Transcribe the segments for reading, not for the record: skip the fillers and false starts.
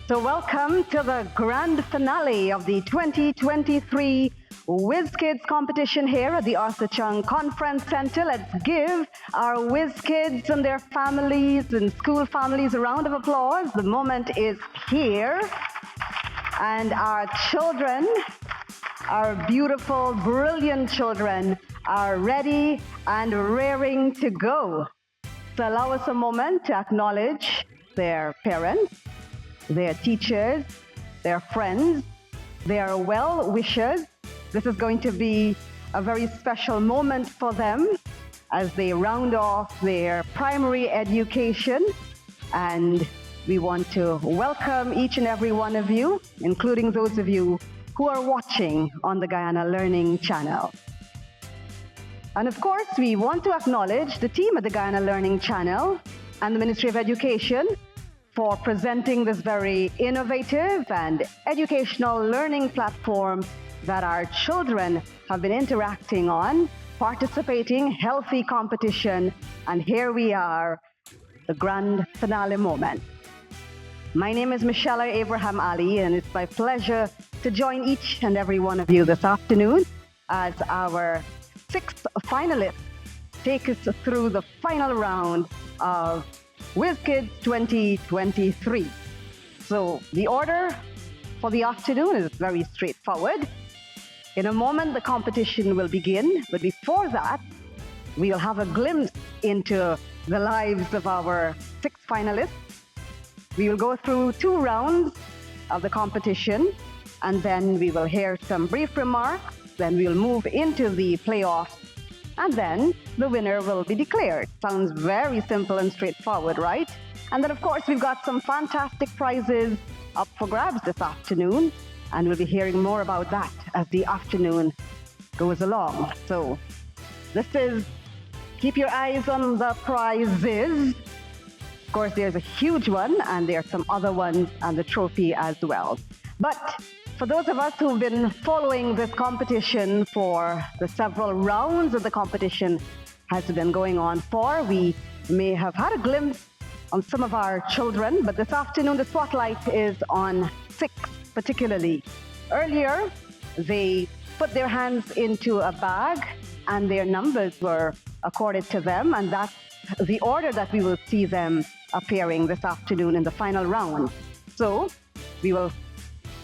So welcome to the grand finale of the 2023 Whiz Kids competition here at the Arthur Chung Conference Center. Let's give our Whiz Kids and their families and school families a round of applause. The moment is here. And our children, our beautiful, brilliant children, are ready and raring to go. So allow us a moment to acknowledge their parents, their teachers, their friends, their well-wishers. This is going to be a very special moment for them as they round off their primary education. And we want to welcome each and every one of you, including those of you who are watching on the Guyana Learning Channel. And of course, we want to acknowledge the team at the Guyana Learning Channel and the Ministry of Education for presenting this very innovative and educational learning platform that our children have been interacting on, participating, healthy competition, and here we are, the grand finale moment. My name is Michelle Abraham Ali, and it's my pleasure to join each and every one of you this afternoon as our 6th finalists take us through the final round of Whiz Kids 2023. So the order for the afternoon is very straightforward. In a moment, the competition will begin, but before that, we'll have a glimpse into the lives of our 6 finalists. We will go through 2 rounds of the competition, and then we will hear some brief remarks, then we'll move into the playoffs, and then the winner will be declared. Sounds very simple and straightforward, right? And then, of course, we've got some fantastic prizes up for grabs this afternoon, and we'll be hearing more about that as the afternoon goes along. So this is, keep your eyes on the prizes. Of course, there's a huge one, and there are some other ones and the trophy as well. But for those of us who've been following this competition for the several rounds of the competition has been going on for, we may have had a glimpse on some of our children, but this afternoon the spotlight is on 6 particularly. Earlier, they put their hands into a bag and their numbers were accorded to them, and that's the order that we will see them appearing this afternoon in the final round. So we will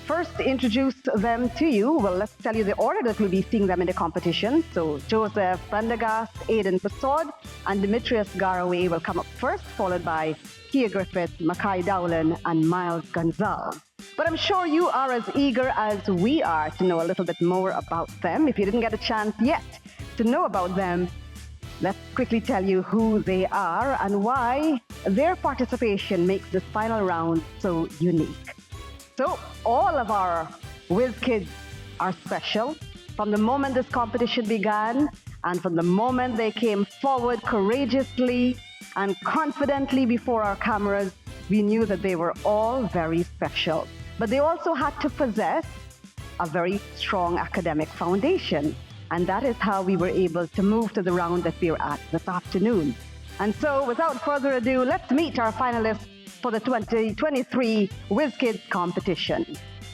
first introduce them to you. Well, let's tell you the order that we'll be seeing them in the competition. So Joseph Prendergast, Aidan Persaud, and Demetrius Garaway will come up first, followed by Kia Griffith, Mackay Dowland, and Miles Gonzalez. But I'm sure you are as eager as we are to know a little bit more about them. If you didn't get a chance yet to know about them, let's quickly tell you who they are and why their participation makes this final round so unique. So all of our Whiz Kids are special. From the moment this competition began and from the moment they came forward courageously and confidently before our cameras, we knew that they were all very special. But they also had to possess a very strong academic foundation. And that is how we were able to move to the round that we're at this afternoon. And so without further ado, let's meet our finalists for the 2023 Whiz Kids competition.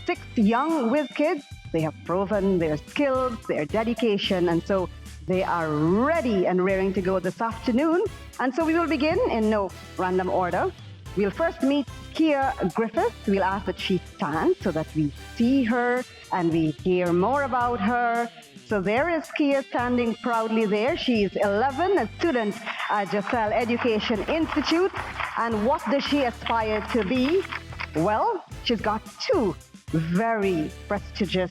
6 young Whiz Kids, they have proven their skills, their dedication, and so they are ready and raring to go this afternoon. And so we will begin in no random order. We'll first meet Kia Griffith. We'll ask that she stand so that we see her and we hear more about her. So there is Kia standing proudly there. She is 11, a student at Giselle Education Institute. And what does she aspire to be? Well, she's got 2 very prestigious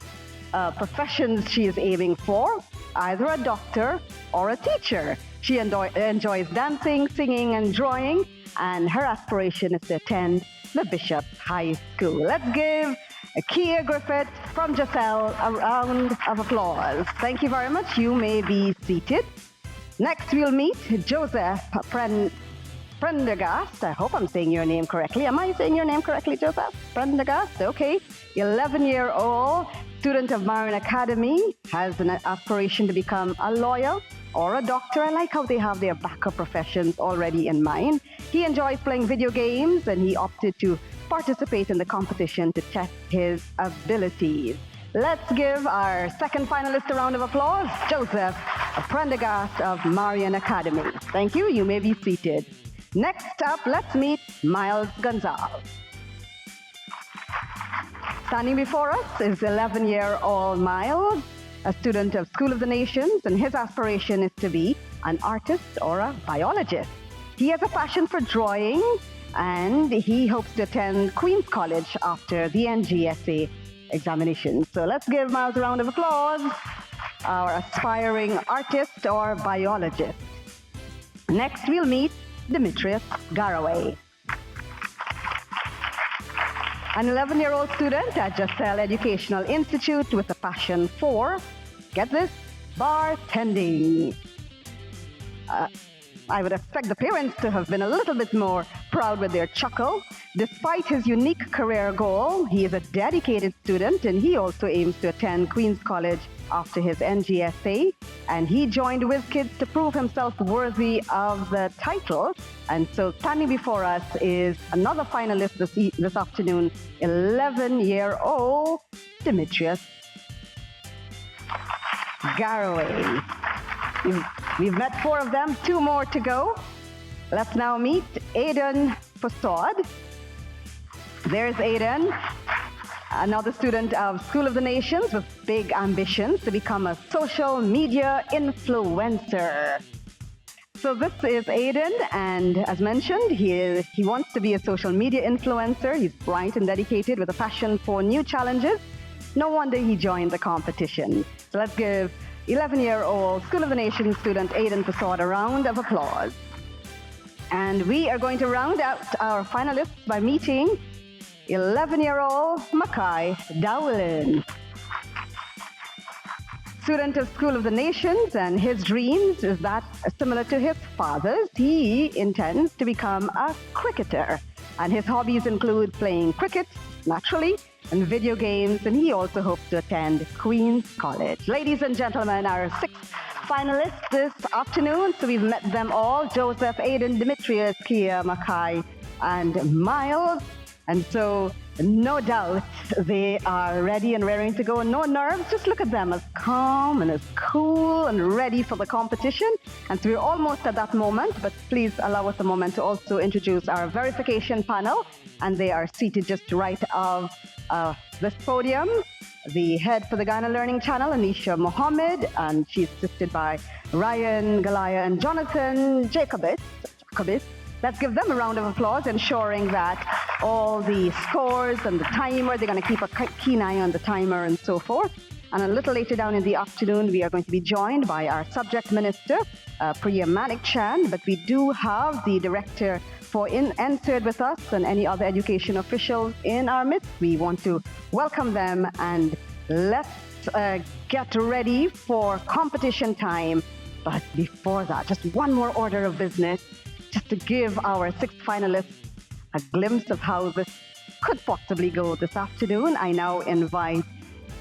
professions she is aiming for, either a doctor or a teacher. She enjoys dancing, singing, and drawing, and her aspiration is to attend the Bishop High School. Let's give Kia Griffith from Giselle a round of applause. Thank you very much. You may be seated. Next, we'll meet Joseph Prendergast. I hope I'm saying your name correctly. Am I saying your name correctly, Joseph? Prendergast? Okay. 11-year-old student of Marin Academy, has an aspiration to become a lawyer or a doctor. I like how they have their backup professions already in mind. He enjoys playing video games and he opted to participate in the competition to test his abilities. Let's give our second finalist a round of applause, Joseph, a Prendergast of Marian Academy. Thank you. You may be seated. Next up, let's meet Miles Gonzalez. Standing before us is 11-year-old Miles, a student of School of the Nations, and his aspiration is to be an artist or a biologist. He has a passion for drawing, and he hopes to attend Queen's College after the NGSA examination. So let's give Miles a round of applause, our aspiring artist or biologist. Next, we'll meet Demetrius Garaway, an 11-year-old student at Giselle Educational Institute with a passion for, get this, bartending. I would expect the parents to have been a little bit more proud with their chuckle. Despite his unique career goal, he is a dedicated student, and he also aims to attend Queen's College after his NGSA. And he joined Whiz Kids to prove himself worthy of the title. And so standing before us is another finalist this afternoon, 11-year-old Demetrius Garaway. We've met 4 of them, 2 more to go. Let's now meet Aiden Fasad. There's Aiden, another student of School of the Nations with big ambitions to become a social media influencer. So this is Aiden, and as mentioned, he wants to be a social media influencer. He's bright and dedicated with a passion for new challenges. No wonder he joined the competition. So let's give 11-year-old School of the Nations student Aiden Fasad a round of applause. And we are going to round out our finalists by meeting 11-year-old Makai Dowlin, student of School of the Nations, and his dreams is that, similar to his father's, he intends to become a cricketer. And his hobbies include playing cricket, naturally, and video games, and he also hopes to attend Queen's College. Ladies and gentlemen, our 6 finalists this afternoon. So we've met them all, Joseph, Aiden, Demetrius, Kia, Makai, and Miles. And so no doubt they are ready and raring to go. No nerves, just look at them as calm and as cool and ready for the competition. And so we're almost at that moment, but please allow us a moment to also introduce our verification panel. And they are seated just right of this podium. The head for the Guyana Learning Channel, Anisha Mohammed, and she's assisted by Ryan, Galaya, and Jonathan Jacobis. Let's give them a round of applause, ensuring that all the scores and the timer, they're going to keep a keen eye on the timer and so forth. And a little later down in the afternoon, we are going to be joined by our subject minister, Priya Manik Chand, but we do have the director for NSERD with us and any other education officials in our midst. We want to welcome them, and let's get ready for competition time. But before that, just one more order of business, just to give our 6 finalists a glimpse of how this could possibly go this afternoon. I now invite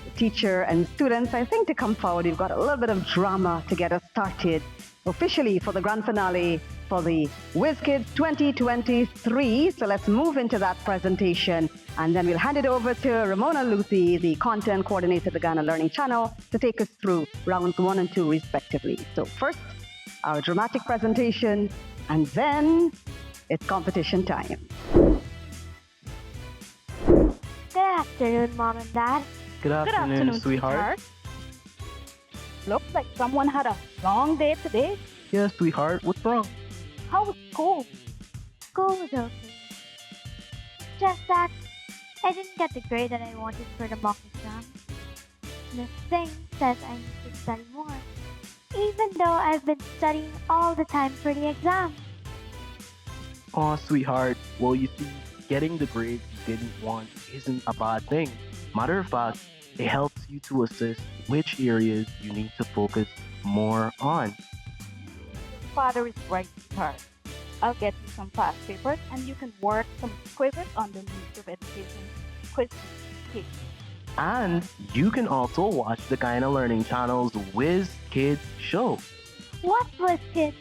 the teacher and students, I think, to come forward. We've got a little bit of drama to get us started officially for the grand finale for the Whiz Kids 2023. So let's move into that presentation, and then we'll hand it over to Ramona Luthi, the content coordinator of the Ghana Learning Channel, to take us through rounds 1 and 2 respectively. So first, our dramatic presentation, and then it's competition time. Good afternoon, Mom and Dad. Good afternoon, sweetheart. Looks like someone had a long day today. Yes, sweetheart. What's wrong? How was school? School was okay. Just that I didn't get the grade that I wanted for the mock exam. This thing says I need to study more, even though I've been studying all the time for the exam. Aw, sweetheart. Well, you see, getting the grades you didn't want isn't a bad thing. Matter of fact, it helps you to assess which areas you need to focus more on. Father is right, sweetheart. I'll get you some past papers and you can work some quizzes on the needs of education. Quiz Kids. And you can also watch the Guyana Learning Channel's Whiz Kids show. What's Whiz Kid?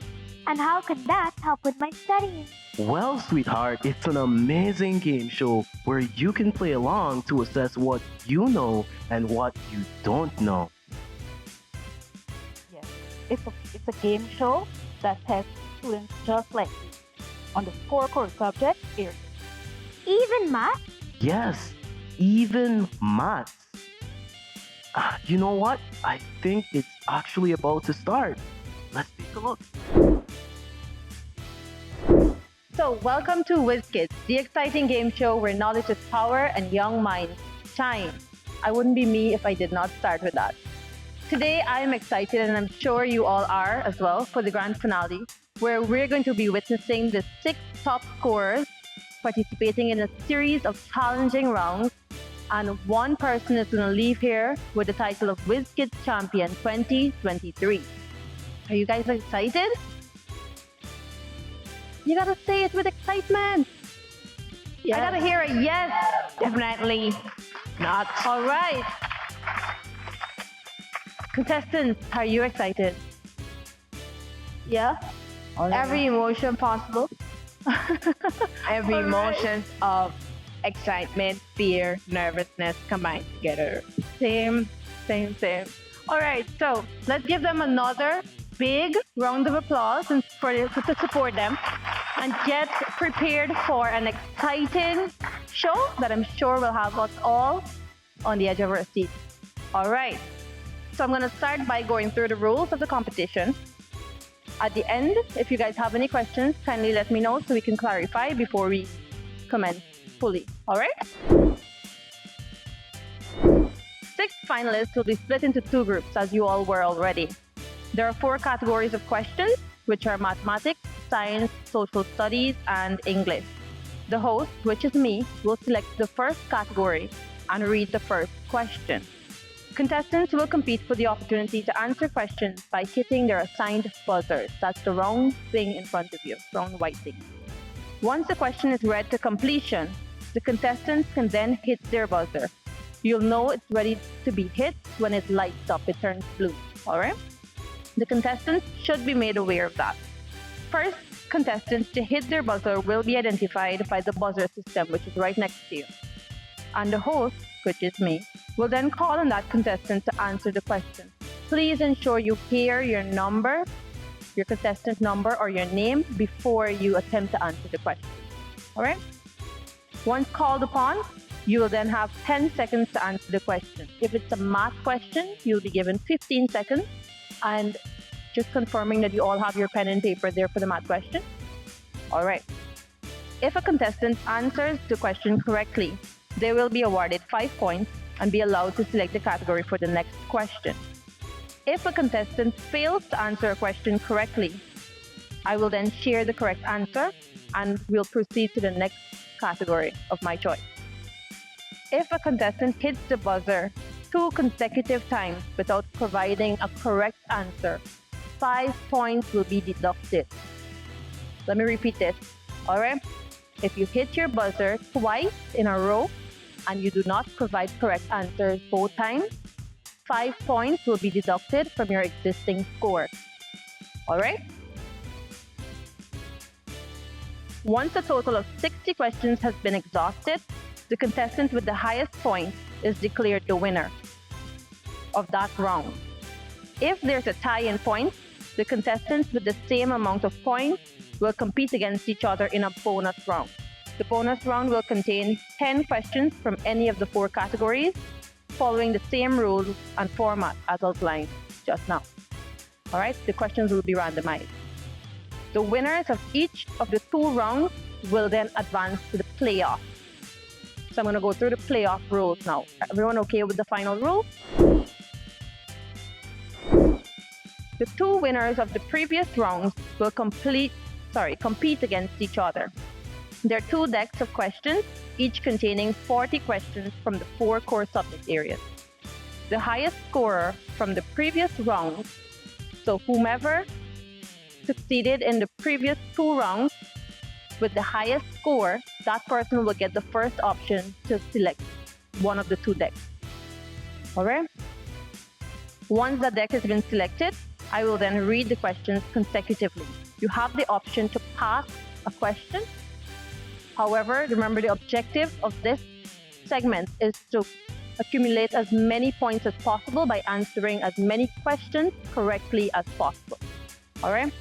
And how can that help with my studying? Well, sweetheart, it's an amazing game show where you can play along to assess what you know and what you don't know. Yes, it's a game show that tests students just like you on the four core subject areas. Even math? Yes, even maths. You know what? I think it's actually about to start. Let's take a look. So, welcome to Whiz Kids, the exciting game show where knowledge is power and young minds shine. I wouldn't be me if I did not start with that. Today, I am excited, and I'm sure you all are as well, for the grand finale, where we're going to be witnessing the 6 top scorers participating in a series of challenging rounds, and one person is going to leave here with the title of Whiz Kids Champion 2023. Are you guys excited? You gotta say it with excitement. Yes. I gotta hear a yes. Definitely not. All right. Contestants, are you excited? Yeah. Every emotion possible. Every All right. emotion of excitement, fear, nervousness combined together. Same. All right, so let's give them another big round of applause and to support them, and get prepared for an exciting show that I'm sure will have us all on the edge of our seats. All right, so I'm going to start by going through the rules of the competition. At the end, if you guys have any questions, kindly let me know so we can clarify before we commence fully. All right? 6 finalists will be split into 2 groups, as you all were already. There are 4 categories of questions, which are mathematics, science, social studies, and English. The host, which is me, will select the first category and read the first question. Contestants will compete for the opportunity to answer questions by hitting their assigned buzzers. That's the round thing in front of you, round white thing. Once the question is read to completion, the contestants can then hit their buzzer. You'll know it's ready to be hit when it lights up, it turns blue, all right? The contestants should be made aware of that. First, contestants to hit their buzzer will be identified by the buzzer system, which is right next to you. And the host, which is me, will then call on that contestant to answer the question. Please ensure you hear your number, your contestant number, or your name before you attempt to answer the question. All right? Once called upon, you will then have 10 seconds to answer the question. If it's a math question, you'll be given 15 seconds. And just confirming that you all have your pen and paper there for the math question. All right. If a contestant answers the question correctly, they will be awarded 5 points and be allowed to select the category for the next question. If a contestant fails to answer a question correctly, I will then share the correct answer and we'll proceed to the next category of my choice. If a contestant hits the buzzer 2 consecutive times without providing a correct answer, 5 points will be deducted. Let me repeat this. All right? If you hit your buzzer twice in a row and you do not provide correct answers both times, 5 points will be deducted from your existing score. All right? Once a total of 60 questions has been exhausted, the contestant with the highest point is declared the winner of that round. If there's a tie in points, the contestants with the same amount of points will compete against each other in a bonus round. The bonus round will contain 10 questions from any of the 4 categories, following the same rules and format as outlined just now. All right, the questions will be randomized. The winners of each of the 2 rounds will then advance to the playoff. So I'm going to go through the playoff rules now. Everyone okay with the final rule? The 2 winners of the previous rounds will compete against each other. There are 2 decks of questions, each containing 40 questions from the 4 core subject areas. The highest scorer from the previous round, so whomever succeeded in the previous 2 rounds with the highest score, that person will get the first option to select one of the 2 decks. All right? Once the deck has been selected, I will then read the questions consecutively. You have the option to pass a question. However, remember the objective of this segment is to accumulate as many points as possible by answering as many questions correctly as possible. All right?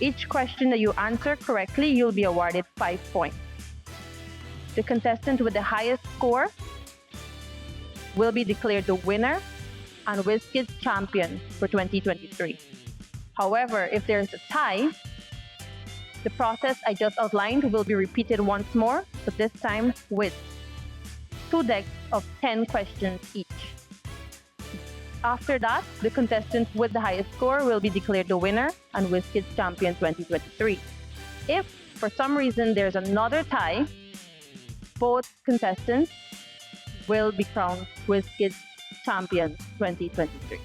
Each question that you answer correctly, you'll be awarded 5 points. The contestant with the highest score will be declared the winner and Whiz Kids champion for 2023. However, if there's a tie, the process I just outlined will be repeated once more, but this time with 2 decks of 10 questions each. After that, the contestant with the highest score will be declared the winner and Whiz Kids champion 2023. If for some reason there's another tie, both contestants will be crowned Whiz Kids champions 2023.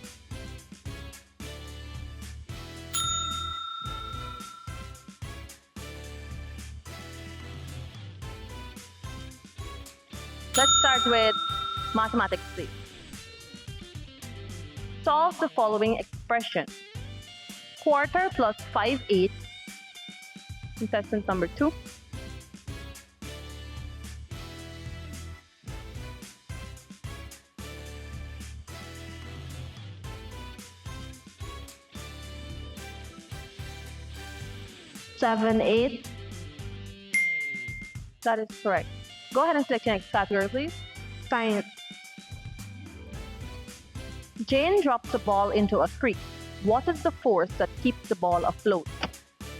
Let's start with mathematics, please. Solve the following expression. Quarter plus 5/8. Contestant number 2. Seven, eight. That is correct. Go ahead and select your next category, please. Science. Jane drops a ball into a creek. What is the force that keeps the ball afloat?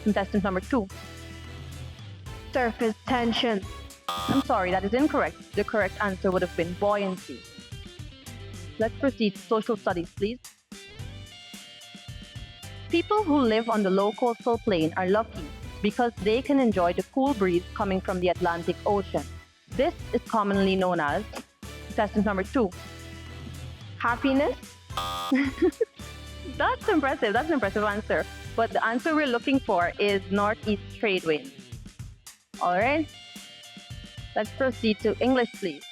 Contestant number 2. Surface tension. I'm sorry, that is incorrect. The correct answer would have been buoyancy. Let's proceed to social studies, please. People who live on the low coastal plain are lucky because they can enjoy the cool breeze coming from the Atlantic Ocean. This is commonly known as contestant number 2. Happiness. That's impressive. That's an impressive answer. But the answer we're looking for is northeast trade winds. All right. Let's proceed to English, please.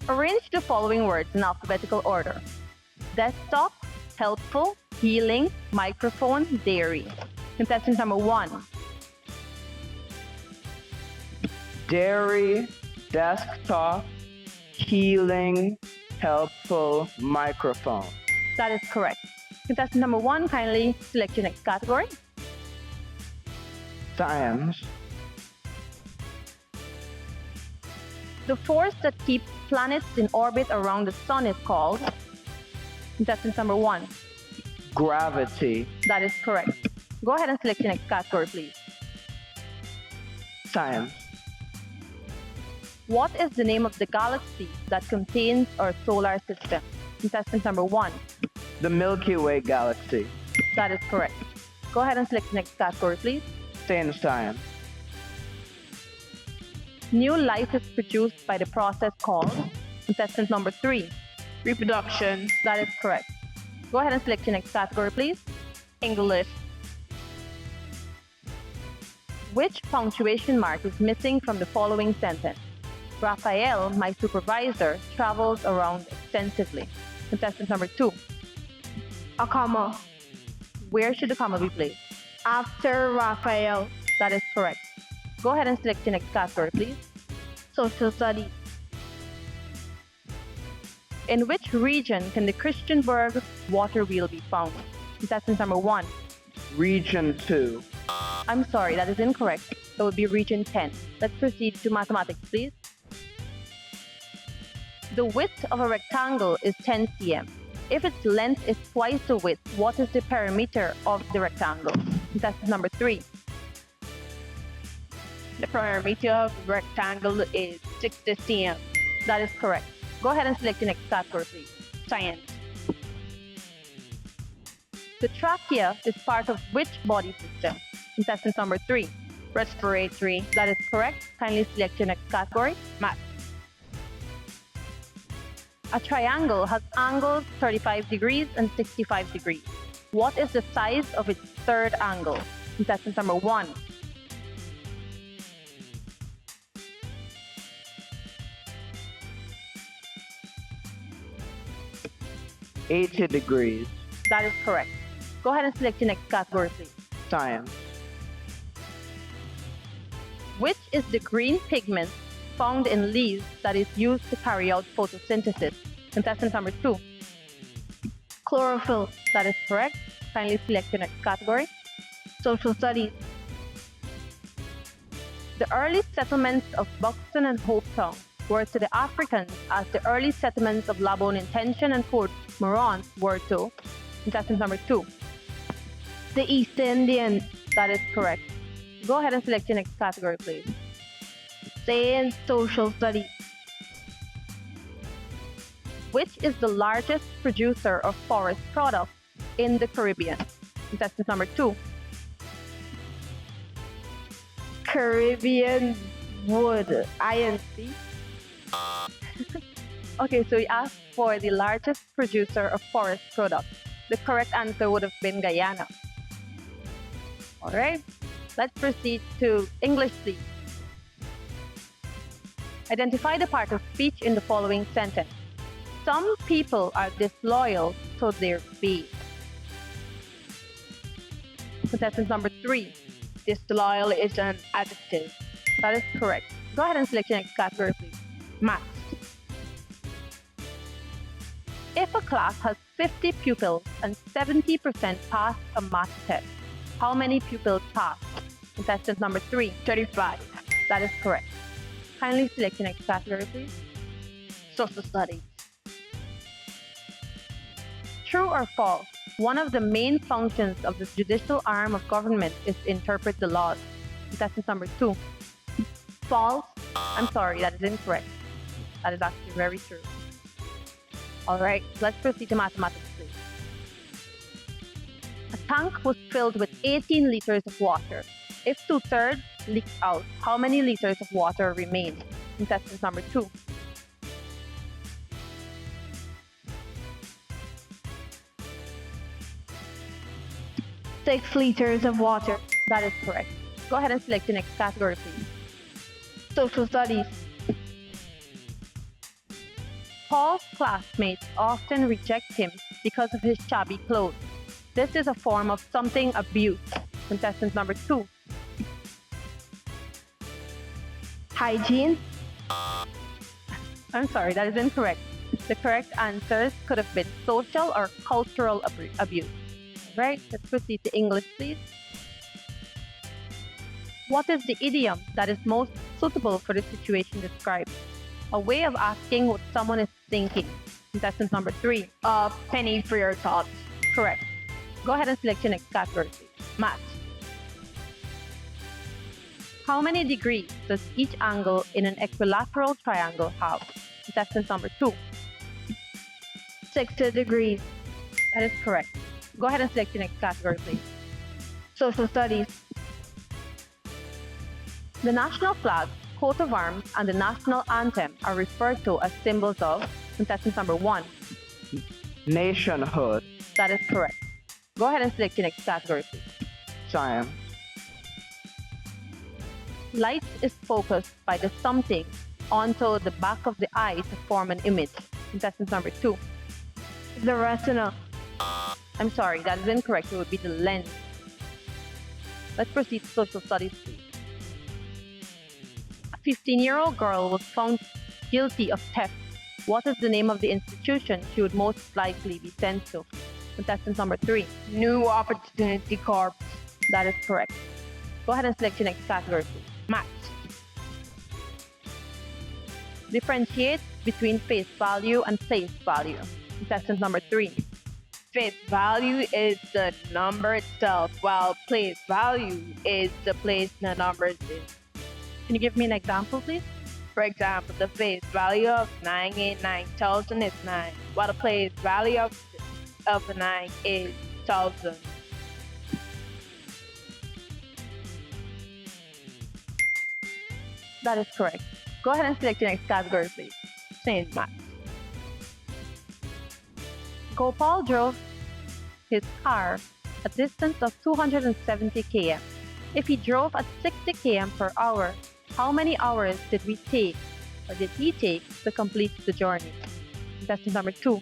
Arrange the following words in alphabetical order. Desktop, helpful, healing, microphone, dairy. Contestant number 1. Dairy, desktop, healing, helpful, microphone. That is correct. Contestant number 1, kindly select your next category. Science. The force that keeps planets in orbit around the sun is called contestant number 1. Gravity. That is correct. Go ahead and select your next category, please. Science. What is the name of the galaxy that contains our solar system? Contestant number 1. The Milky Way galaxy. That is correct. Go ahead and select the next category, please. Stay in science. New life is produced by the process called contestant number 3. Reproduction. That is correct. Go ahead and select your next category, please. English. Which punctuation mark is missing from the following sentence? Raphael, my supervisor, travels around extensively. Contestant number 2. A comma. Where should the comma be placed? After Raphael. That is correct. Go ahead and select your next category, please. Social studies. In which region can the Christiansburg water wheel be found? Contestant number 1. Region 2. I'm sorry, that is incorrect. That would be region 10. Let's proceed to mathematics, please. The width of a rectangle is 10 cm. If its length is twice the width, what is the perimeter of the rectangle? Contestant number 3. The perimeter of the rectangle is 60 cm. That is correct. Go ahead and select the next category, please. Science. The trachea is part of which body system? Contestant number 3. Respiratory. That is correct. Kindly select your next category. Math. A triangle has angles 35 degrees and 65 degrees. What is the size of its third angle? Contestant number 1. 80 degrees. That is correct. Go ahead and select your next category, please. Science. Which is the green pigment found in leaves that is used to carry out photosynthesis? Contestant number 2. Chlorophyll. That is correct. Kindly select your next category. Social studies. The early settlements of Buxton and Hopetown were to the Africans as the early settlements of Labone Intention and Fort Morant were to. Contestant number 2. The East Indians. That is correct. Go ahead and select your next category, please. Stay in social studies. Which is the largest producer of forest products in the Caribbean? Contestant number 2. Caribbean wood. INC. Okay, so we asked for the largest producer of forest products. The correct answer would have been Guyana. All right, let's proceed to English, please. Identify the part of speech in the following sentence. Some people are disloyal to their base. Contestant number 3. Disloyal is an adjective. That is correct. Go ahead and select your next category, please. Maths. If a class has 50 pupils and 70% pass a math test, how many pupils pass? Contestant number 3. 35. That is correct. Kindly select your next category, please. Social studies. True or false? One of the main functions of the judicial arm of government is to interpret the laws. Contestant number 2. False? I'm sorry, that is incorrect. That is actually very true. All right, let's proceed to mathematics, please. A tank was filled with 18 liters of water. If 2/3 leaked out, how many liters of water remain? Contestant number 2. Six liters of water. That is correct. Go ahead and select the next category, please. Social studies. Paul's classmates often reject him because of his shabby clothes. This is a form of something abuse. Contestant number 2. Hygiene. I'm sorry, that is incorrect. The correct answers could have been social or cultural abuse. Right, let's proceed to English, please. What is the idiom that is most suitable for the situation described? A way of asking what someone is thinking. Contestant number 3. A penny for your thoughts. Correct. Go ahead and select your next category, please. Maths. How many degrees does each angle in an equilateral triangle have? Contestant number 2. 60 degrees. That is correct. Go ahead and select your next category, please. Social studies. The national flag, coat of arms, and the national anthem are referred to as symbols of. Contestant number 1. Nationhood. That is correct. Go ahead and select your next category, please. Science. Light is focused by the something onto the back of the eye to form an image. Contestant number 2. The retina. I'm sorry, that is incorrect. It would be the lens. Let's proceed to social studies, please. A 15-year-old girl was found guilty of theft. What is the name of the institution she would most likely be sent to? Contestant number 3. New Opportunity Corp. That is correct. Go ahead and select your next category, please. Maths. Differentiate between face value and place value. Contestant number 3. Face value is the number itself, while place value is the place the number is in. Can you give me an example, please? For example, the face value of 989,000 is 9, while the place value of the 9 is 1,000. That is correct. Go ahead and select your next category, please. Same math. Gopal drove his car a distance of 270 km. If he drove at 60 km per hour, how many hours did he take to complete the journey? Contestant number 2.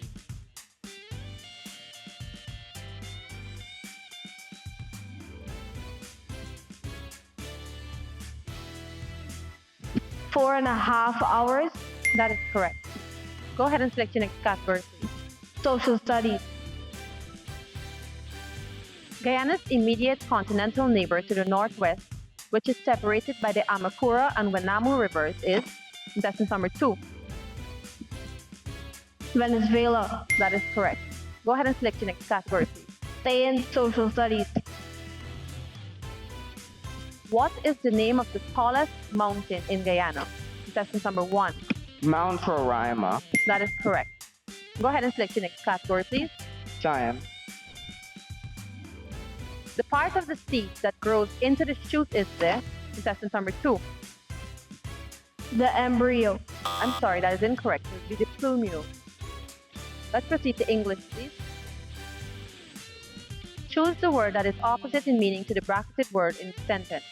4.5 hours. That is correct. Go ahead and select your next category, please. Social studies. Guyana's immediate continental neighbor to the northwest, which is separated by the Amakura and Wanamu rivers, is contestant number 2. Venezuela. That is correct. Go ahead and select your next category, please. Stay in social studies. What is the name of the tallest mountain in Guyana? Contestant number 1. Mount Roraima. That is correct. Go ahead and select your next category, please. Science. The part of the seed that grows into the shoot is the contestant number 2. The embryo. I'm sorry, that is incorrect. It would be the plumule. Let's proceed to English, please. Choose the word that is opposite in meaning to the bracketed word in the sentence.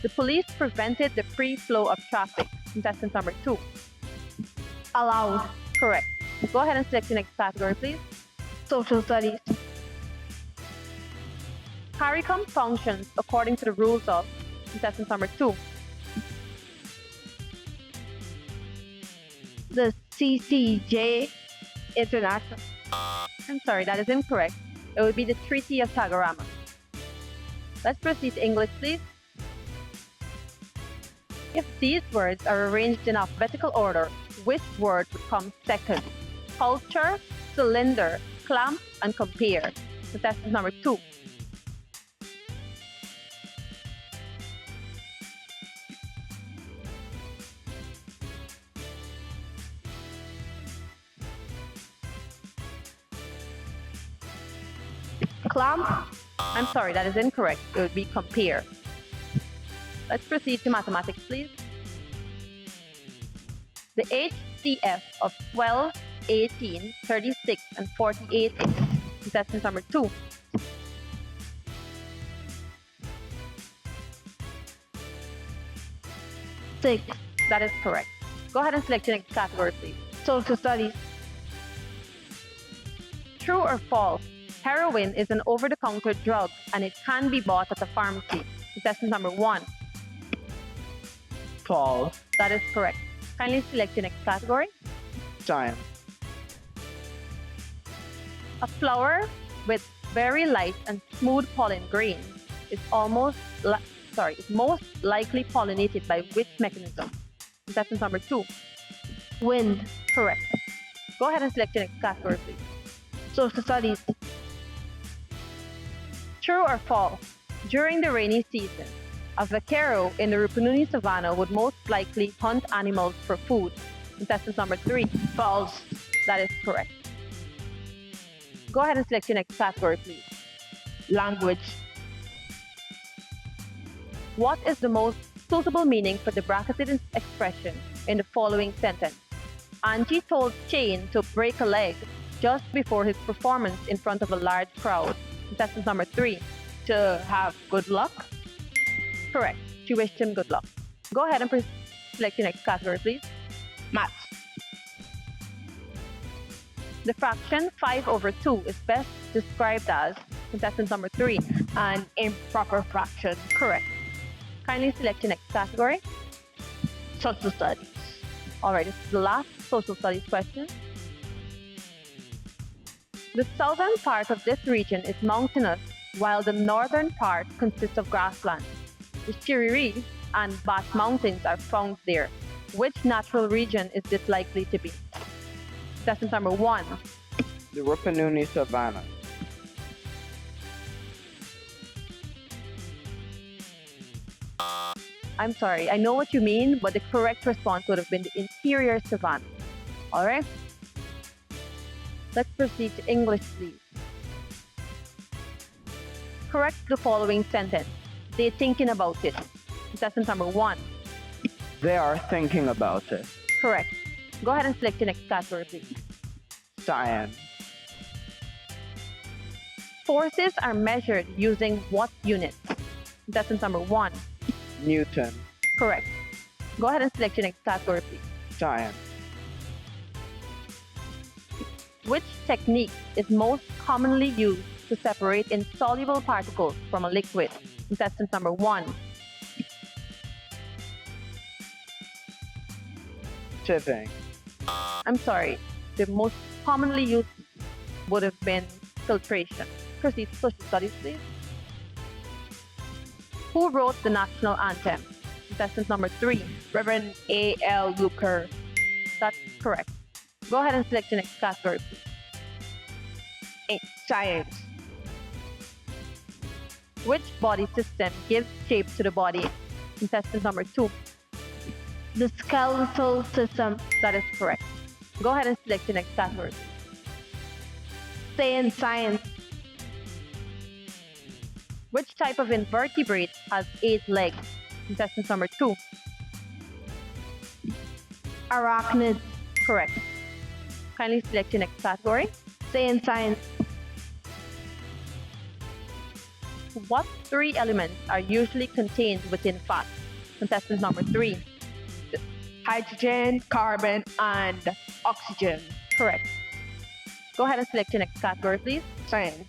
The police prevented the free flow of traffic. Contestant number 2. Allowed. Correct. Go ahead and select your next category, please. Social studies. CARICOM functions according to the rules of contestant number 2. The CCJ International. I'm sorry, that is incorrect. It would be the Treaty of Tagarama. Let's proceed to English, please. If these words are arranged in alphabetical order, which word would come second? Culture, cylinder, clamp, and compare. Contestant number 2. Clamp. I'm sorry, that is incorrect. It would be compare. Let's proceed to mathematics, please. The HCF of 12, 18, 36, and 48 is contestant number 2. Six. That is correct. Go ahead and select your next category, please. Social studies. True or false? Heroin is an over-the-counter drug and it can be bought at a pharmacy. Contestant number 1. False. That is correct. Kindly select your next category. Science. A flower with very light and smooth pollen grains is most likely pollinated by which mechanism? Contestant number 2. Wind. Correct. Go ahead and select your next category, please. Social studies. True or false? During the rainy season, a vaquero in the Rupununi Savannah would most likely hunt animals for food. Contestant number 3. False. That is correct. Go ahead and select your next category, please. Language. What is the most suitable meaning for the bracketed expression in the following sentence? Angie told Shane to break a leg just before his performance in front of a large crowd. Contestant number 3. To have good luck. Correct. She wished him good luck. Go ahead and select your next category, please. Maths. The fraction 5/2 is best described as contestant number 3. An improper fraction. Correct. Kindly select your next category. Social studies. Alright, this is the last social studies question. The southern part of this region is mountainous, while the northern part consists of grassland. The Shiriri and Bat Mountains are found there. Which natural region is this likely to be? Contestant number 1. The Rupununi Savannah. I'm sorry, I know what you mean, but the correct response would have been the interior savanna. Alright? Let's proceed to English, please. Correct the following sentence. They're thinking about it. Contestant number 1. They are thinking about it. Correct. Go ahead and select your next category, please. Science. Forces are measured using what unit? Contestant number 1. Newton. Correct. Go ahead and select your next category, please. Science. Which technique is most commonly used to separate insoluble particles from a liquid? Contestant number 1. Sieving. I'm sorry. The most commonly used would have been filtration. Proceed to social studies, please. Who wrote the national anthem? Contestant number 3. Reverend A.L. Luker. That's correct. Go ahead and select your next category, please. Science. Which body system gives shape to the body? Contestant number 2. The skeletal system. That is correct. Go ahead and select your next category. Stay in science. Which type of invertebrate has 8 legs? Contestant number 2. Arachnids. Correct. Kindly select your next category. Stay in science. What 3 elements are usually contained within fat? Contestant number 3. Hydrogen, carbon, and oxygen. Correct. Go ahead and select your next category, please. Science.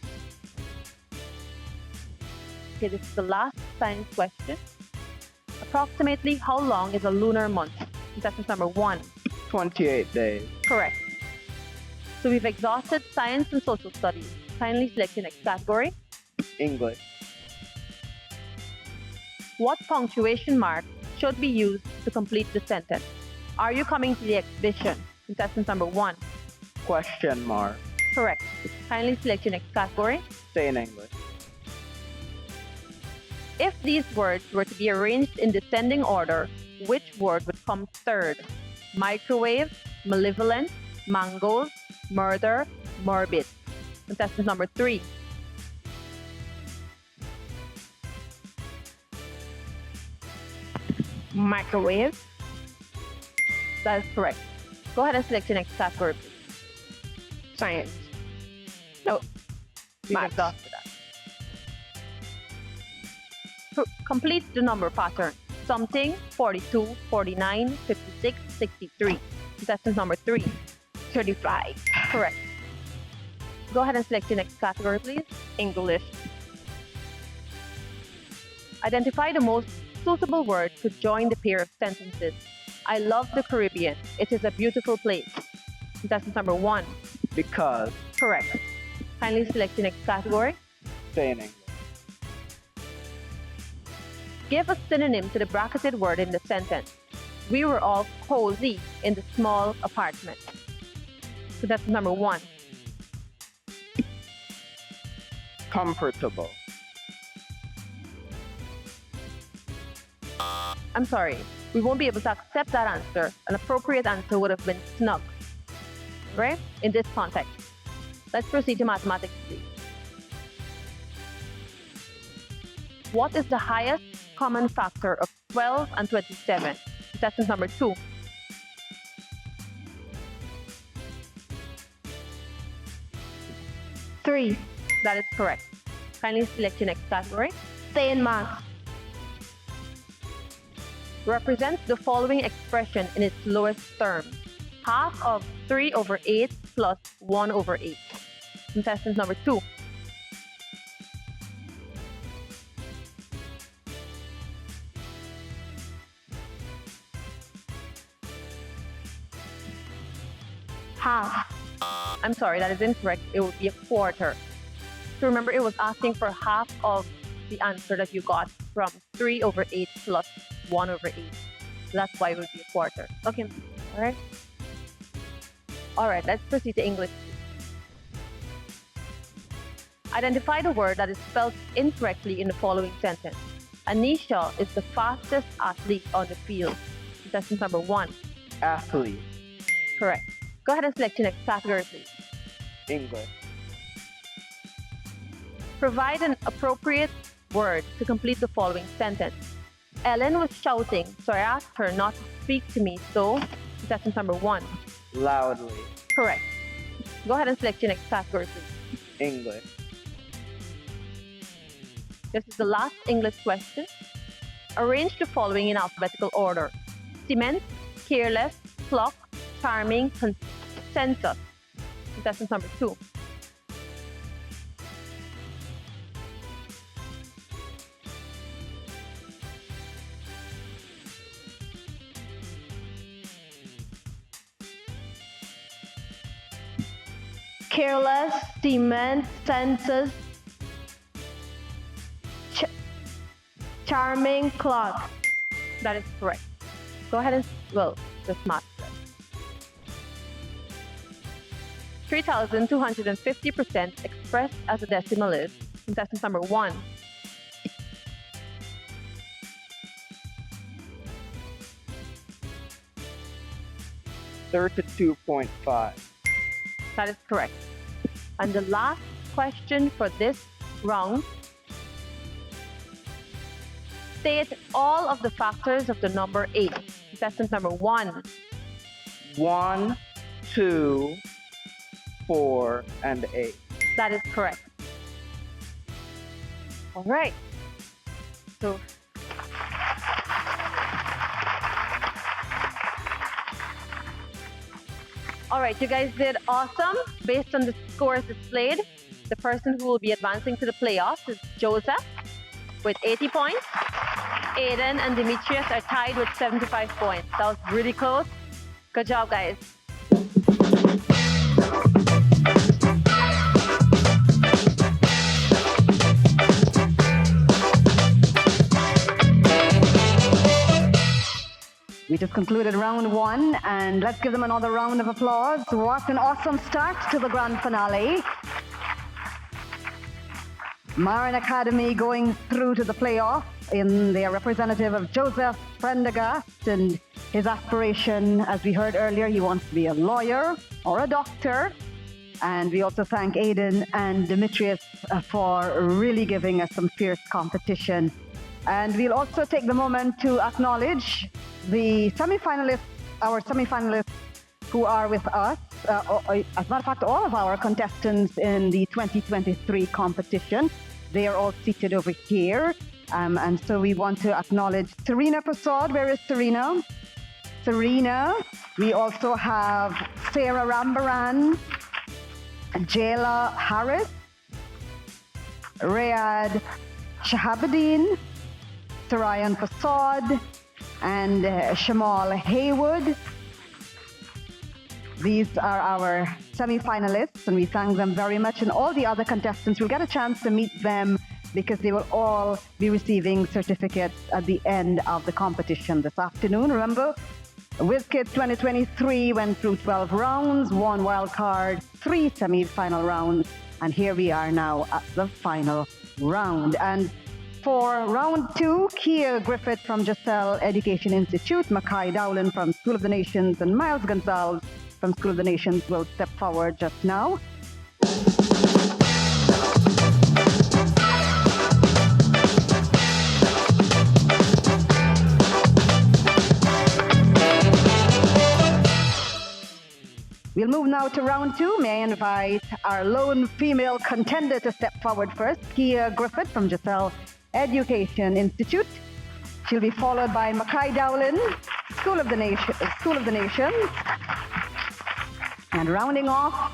Okay, this is the last science question. Approximately how long is a lunar month? Contestant number 1. 28 days. Correct. So we've exhausted science and social studies. Kindly select your next category. English. What punctuation mark should be used to complete the sentence? Are you coming to the exhibition? Contestant number 1. Question mark. Correct. Kindly select your next category. Stay in English. If these words were to be arranged in descending order, which word would come third? Microwave, malevolent, mangoes, murder, morbid. Contestant number 3. Microwave. That is correct. Go ahead and select your next category, please. Science. No. We've Maths. exhausted that. Complete the number pattern. Something, 42, 49, 56, 63. Contestant number 3. 35. Correct. Go ahead and select your next category, please. English. Identify the most suitable word to join the pair of sentences. I love the Caribbean. It is a beautiful place. Contestant number 1. Because. Correct. Kindly select your next category. Stay in English. Give a synonym to the bracketed word in the sentence. We were all cozy in the small apartment. Contestant number 1. Comfortable. I'm sorry, we won't be able to accept that answer. An appropriate answer would have been snug, right? In this context. Let's proceed to mathematics, please. What is the highest common factor of 12 and 27? Contestant number 2. Three. That is correct. Kindly select your next category. Stay in math. Represent the following expression in its lowest term. Half of 3 over 8 plus 1 over 8. Contestant number 2. Half. I'm sorry, that is incorrect. It would be a quarter. So remember, it was asking for half of the answer that you got from 3 over 8 plus 1 over 8. That's why it would be a quarter. Okay, all right. All right, let's proceed to English. Identify the word that is spelled incorrectly in the following sentence. Anisha is the fastest athlete on the field. Contestant number 1. Athlete. Correct. Go ahead and select your next category, please. English. Provide an appropriate word to complete the following sentence. Ellen was shouting, so I asked her not to speak to me, so contestant number 1. Loudly. Correct. Go ahead and select your next category, please. English. This is the last English question. Arrange the following in alphabetical order. Cement, careless, clock, charming, consensus. Contestant number 2. careless, cement, census, charming, cloth. That is correct. Go ahead and, well, just mark that. 3,250% expressed as a decimal is contestant number 1. $32.5. That is correct. And the last question for this round, state all of the factors of the number 8. Contestant number 1. 1, 2, 4, and 8. That is correct. All right. So, all right, you guys did awesome. Based on the scores displayed, the person who will be advancing to the playoffs is Joseph with 80 points. Aiden and Demetrius are tied with 75 points. That was really close. Good job, guys. We just concluded round 1, and let's give them another round of applause. What an awesome start to the grand finale. Marin Academy going through to the playoff in their representative of Joseph Prendergast, and his aspiration, as we heard earlier, he wants to be a lawyer or a doctor. And we also thank Aiden and Demetrius for really giving us some fierce competition. And we'll also take the moment to acknowledge the semi-finalists, our semi-finalists who are with us. As a matter of fact, all of our contestants in the 2023 competition, they are all seated over here. And so we want to acknowledge Serena Prasad. Where is Serena? Serena. We also have Sarah Rambaran, Jayla Harris, Riyad Shahabuddin, Sarayan Prasad, and Shamal Haywood. These are our semi-finalists, and we thank them very much. And all the other contestants, we'll get a chance to meet them because they will all be receiving certificates at the end of the competition this afternoon. Remember, Whiz Kids 2023 went through 12 rounds, 1 wild card, 3 semi-final rounds, and here we are now at the final round. And for round 2, Kia Griffith from Giselle Education Institute, Makai Dowlin from School of the Nations, and Miles Gonzalez from School of the Nations will step forward just now. We'll move now to round 2. May I invite our lone female contender to step forward first, Kia Griffith from Giselle Education Institute. She'll be followed by Makai Dowlin, School of the Nations. And rounding off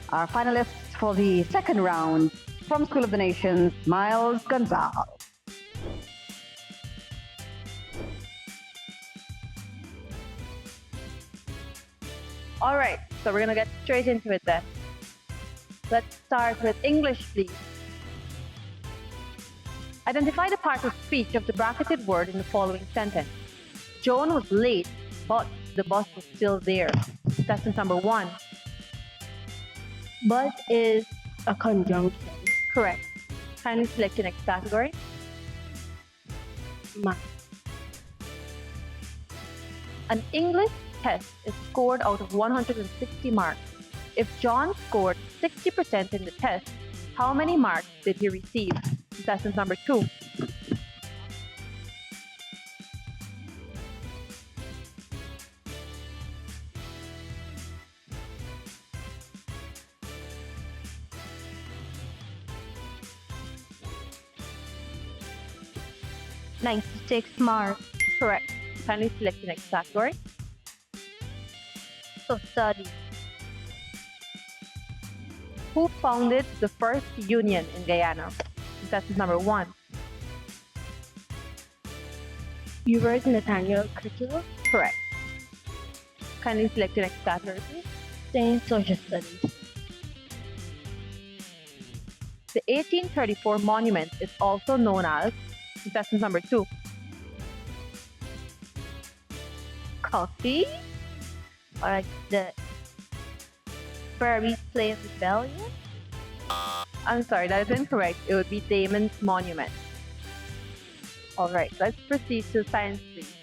our finalists for the second round from School of the Nations, Miles Gonzalez. All right, so we're going to get straight into it then. Let's start with English, please. Identify the part of speech of the bracketed word in the following sentence. Joan was late, but the bus was still there. Sentence number 1. But is a conjunction. Correct. Kindly select your next category. Math. An English test is scored out of 160 marks. If John scored 60% in the test, how many marks did he receive? Sentence number 2. $96 marks. Correct. Kindly select your next category. So study. Who founded the first union in Guyana? Sentence number 1. Hubert Nathaniel Curriculum. Correct. Kindly select your next category, please. Same social studies. The 1834 monument is also known as contestant number 2. Coffee? Or the Burmese Slave Rebellion? I'm sorry, that is incorrect. It would be Damon's monument. Alright, let's proceed to science, please.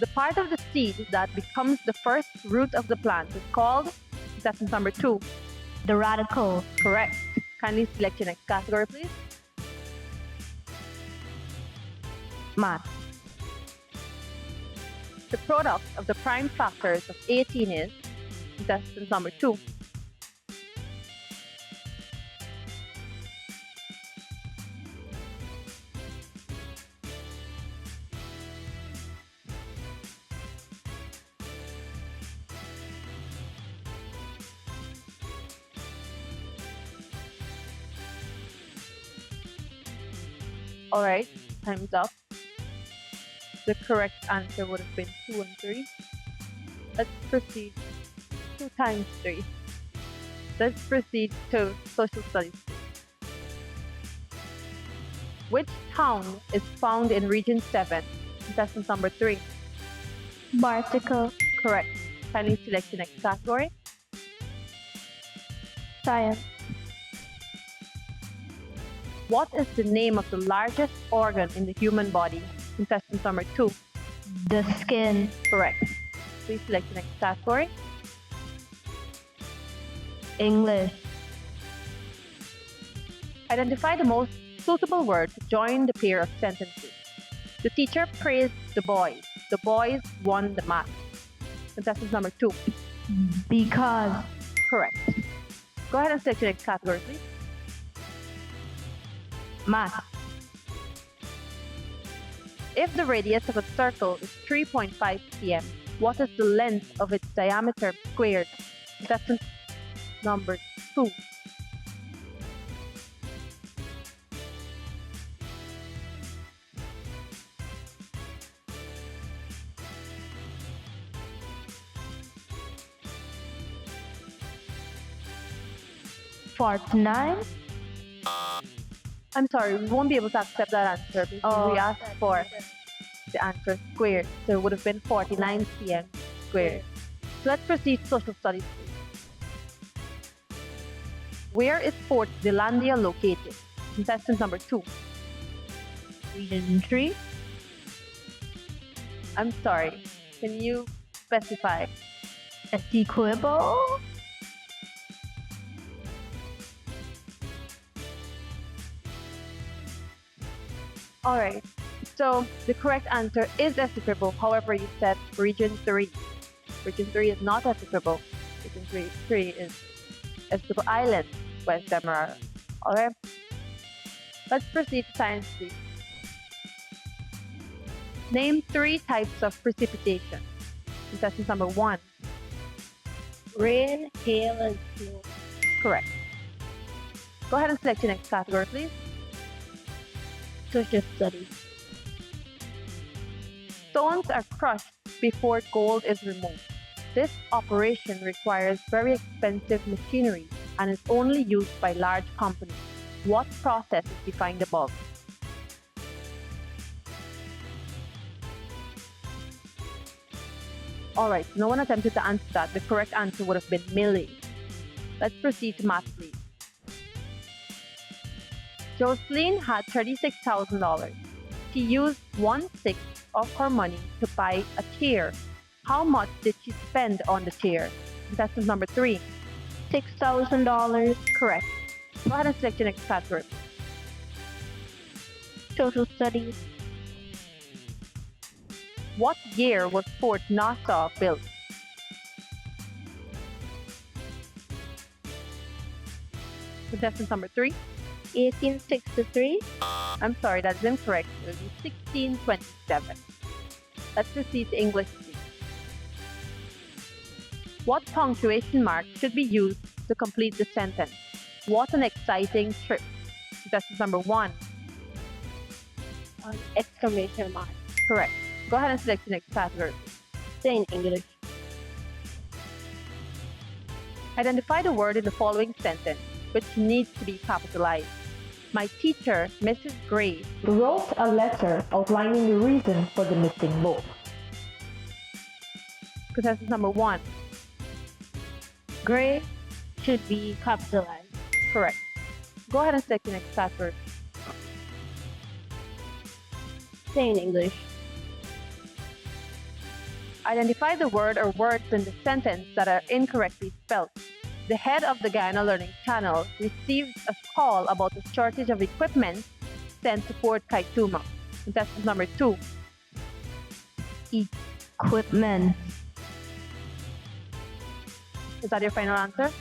The part of the seed that becomes the first root of the plant is called contestant number 2. The radical. Correct. Kindly select your next category, please. Math. The product of the prime factors of 18 is contestant number 2. Alright, time's up. The correct answer would have been 2 and 3. Let's proceed. 2 times 3. Let's proceed to social studies. Which town is found in Region 7? Contestant number 3. Barticle. Correct. Kindly select the next category. Science. What is the name of the largest organ in the human body? Contestant number 2. The skin. Correct. Please select the next category. English. Identify the most suitable word to join the pair of sentences. The teacher praised the boys. The boys won the match. Contestant number 2. Because. Correct. Go ahead and select your next category, please. Math. If the radius of a circle is 3.5 cm, what is the length of its diameter squared? Contestant number 2. Forty-nine. I'm sorry, we won't be able to accept that answer because we asked for the answer squared. So it would have been 49 cm squared. So let's proceed to social studies, please. Where is Fort Zeelandia located? Contestant number 2. Region 3. I'm sorry, can you specify? Essequibo. Alright, so the correct answer is Essequibo. However, you said Region 3. Region 3 is not Essequibo. Region 3 is Essequibo Island, West Demerara. Alright, let's proceed to science, please. Name 3 types of precipitation. Contestant number 1. Rain, hail, and snow. Correct. Go ahead and select your next category, please. Social studies. Stones are crushed before gold is removed. This operation requires very expensive machinery and is only used by large companies. What process is defined above? Alright, no one attempted to answer that. The correct answer would have been milling. Let's proceed to math, please. Jocelyn had $36,000. She used 1/6 of her money to buy a chair. How much did she spend on the chair? Contestant number 3. $6,000. Correct. Go ahead and select your next category. Social studies. What year was Fort Nassau built? Contestant number 3. 1863. I'm sorry, that's incorrect. It will be 1627. Let's proceed to English, please. What punctuation mark should be used to complete the sentence? What an exciting trip. Contestant number 1. Exclamation mark. Correct. Go ahead and select the next category. Say in English. Identify the word in the following sentence which needs to be capitalized. My teacher, Mrs. Gray, Wrote a letter outlining the reason for the missing book. contestant number 1. Gray should be capitalized. Correct. Go ahead and select the next password. Say in English. Identify the word or words in the sentence that are incorrectly spelled. The head of the Guyana Learning Channel received a call about a shortage of equipment sent to Port Kaituma. Contestant number 2. Equipment. Is that your final answer?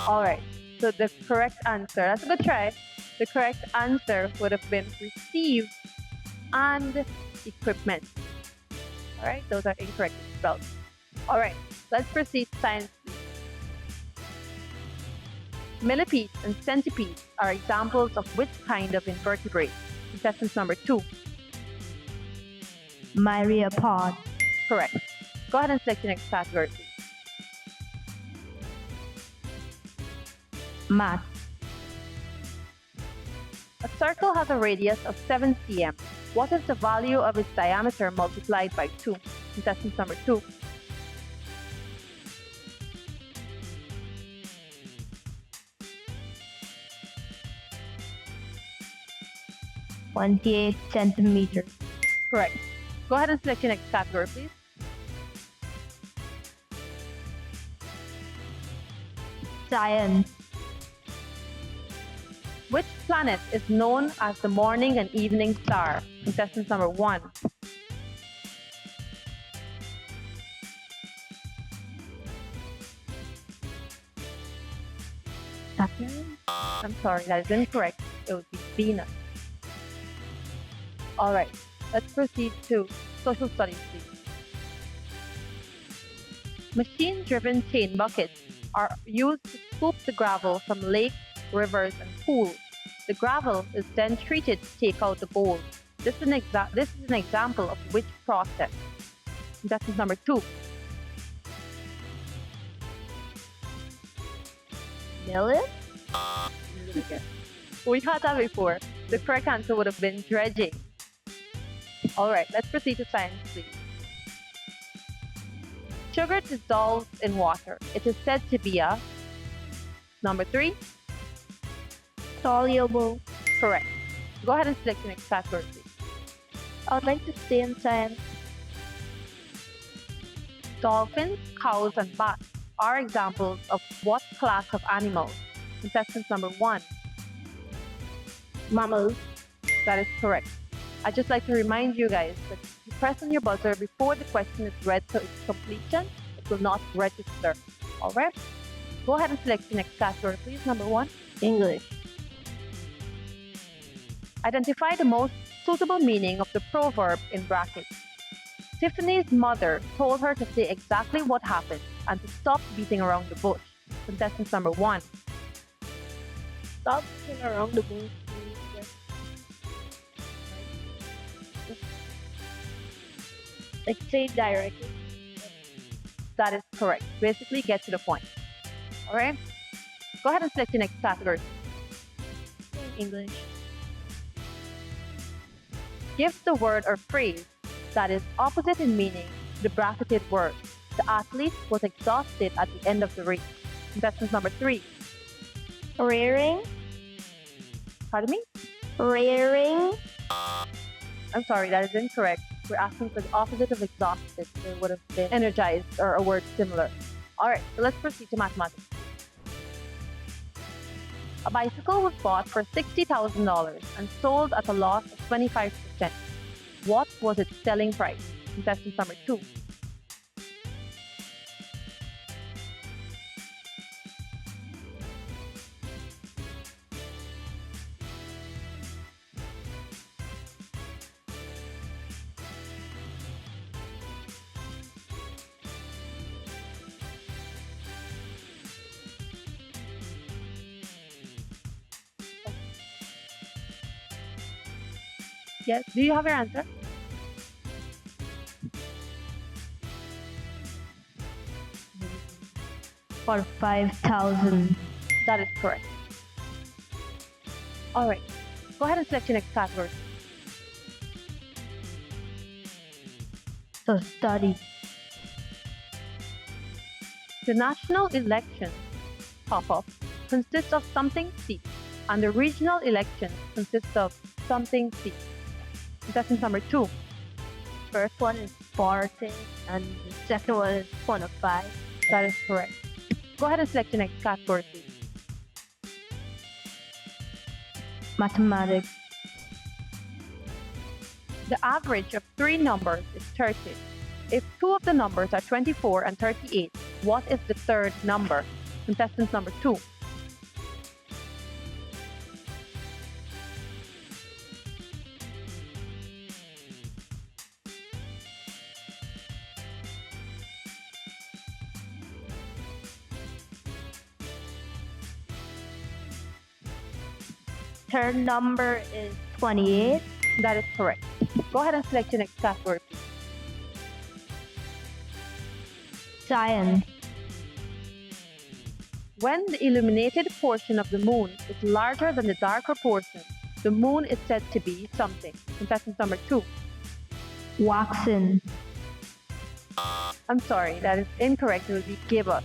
Alright, so the correct answer, that's a good try. The correct answer would have been received and equipment. Alright, those are incorrectly spelled. Alright, let's proceed to science, please. Millipedes and centipedes are examples of which kind of invertebrate? Contestant number 2. Myriapod. Correct. Go ahead and select the next category, please. Math. A circle has a radius of 7 cm. What is the value of its diameter multiplied by 2? Contestant number 2. $28 centimeters. Correct. Go ahead and select your next category, please. Science. Which planet is known as the morning and evening star? Contestant number 1. Saturn. I'm sorry, that is incorrect. It would be Venus. Alright, let's proceed to social studies, please. Machine-driven chain buckets are used to scoop the gravel from lakes, rivers, and pools. The gravel is then treated to take out the gold. This is an example of which process? Contestant number 2. Millet. We had that before. The correct answer would have been dredging. Alright, let's proceed to science, please. Sugar dissolves in water. It is said to be a... Number 3. Soluble. Correct. Go ahead and select the next category, please. I would like to stay in science. Dolphins, cows, and bats are examples of what class of animals? Contestant number 1. Mammals. That is correct. I'd just like to remind you guys that if you press on your buzzer before the question is read to its completion, it will not register. Alright? Go ahead and select the next category, please. Number 1. English. Identify the most suitable meaning of the proverb in brackets. Tiffany's mother told her to say exactly what happened and to stop beating around the bush. Contestant number 1. Stop looking around the bush. Like say directly. That is correct. Basically, get to the point. Alright? Go ahead and select the next category. Say in English. Give the word or phrase that is opposite in meaning to the bracketed word. The athlete was exhausted at the end of the race. Contestant number 3. Rearing. Pardon me? Rearing. I'm sorry, that is incorrect. We're asking for the opposite of exhausted. So it would have been energized or a word similar. Alright, so let's proceed to mathematics. A bicycle was bought for $60,000 and sold at a loss of 25%. What was its selling price? Contestant number 2. Yes, do you have your answer? For 5,000. That is correct. All right. Go ahead and select your next category. So study. The national election pop-up consists of something seats, and the regional election consists of something seats. Contestant number 2. First one is party, and the second one is 1 of 5. That is correct. Go ahead and select your next category, please. Mathematics. The average of 3 numbers is 30. If 2 of the numbers are 24 and 38, what is the third number? Contestant number 2. Third number is 28. That is correct. Go ahead and select your next category, please. Science. When the illuminated portion of the moon is larger than the darker portion, the moon is said to be something. Contestant number 2. Waxen. I'm sorry, that is incorrect. It will be gibbous.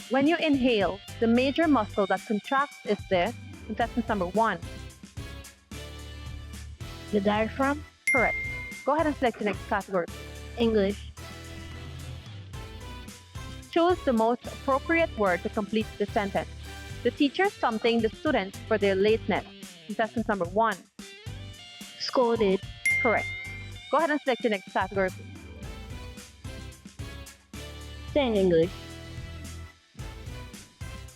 When you inhale, the major muscle that contracts is the contestant number 1. The diaphragm. Correct. Go ahead and select the next category. English. Choose the most appropriate word to complete the sentence. The teacher something the students for their lateness. Contestant number 1. Scolded. Correct. Go ahead and select your next category, please. Say in English.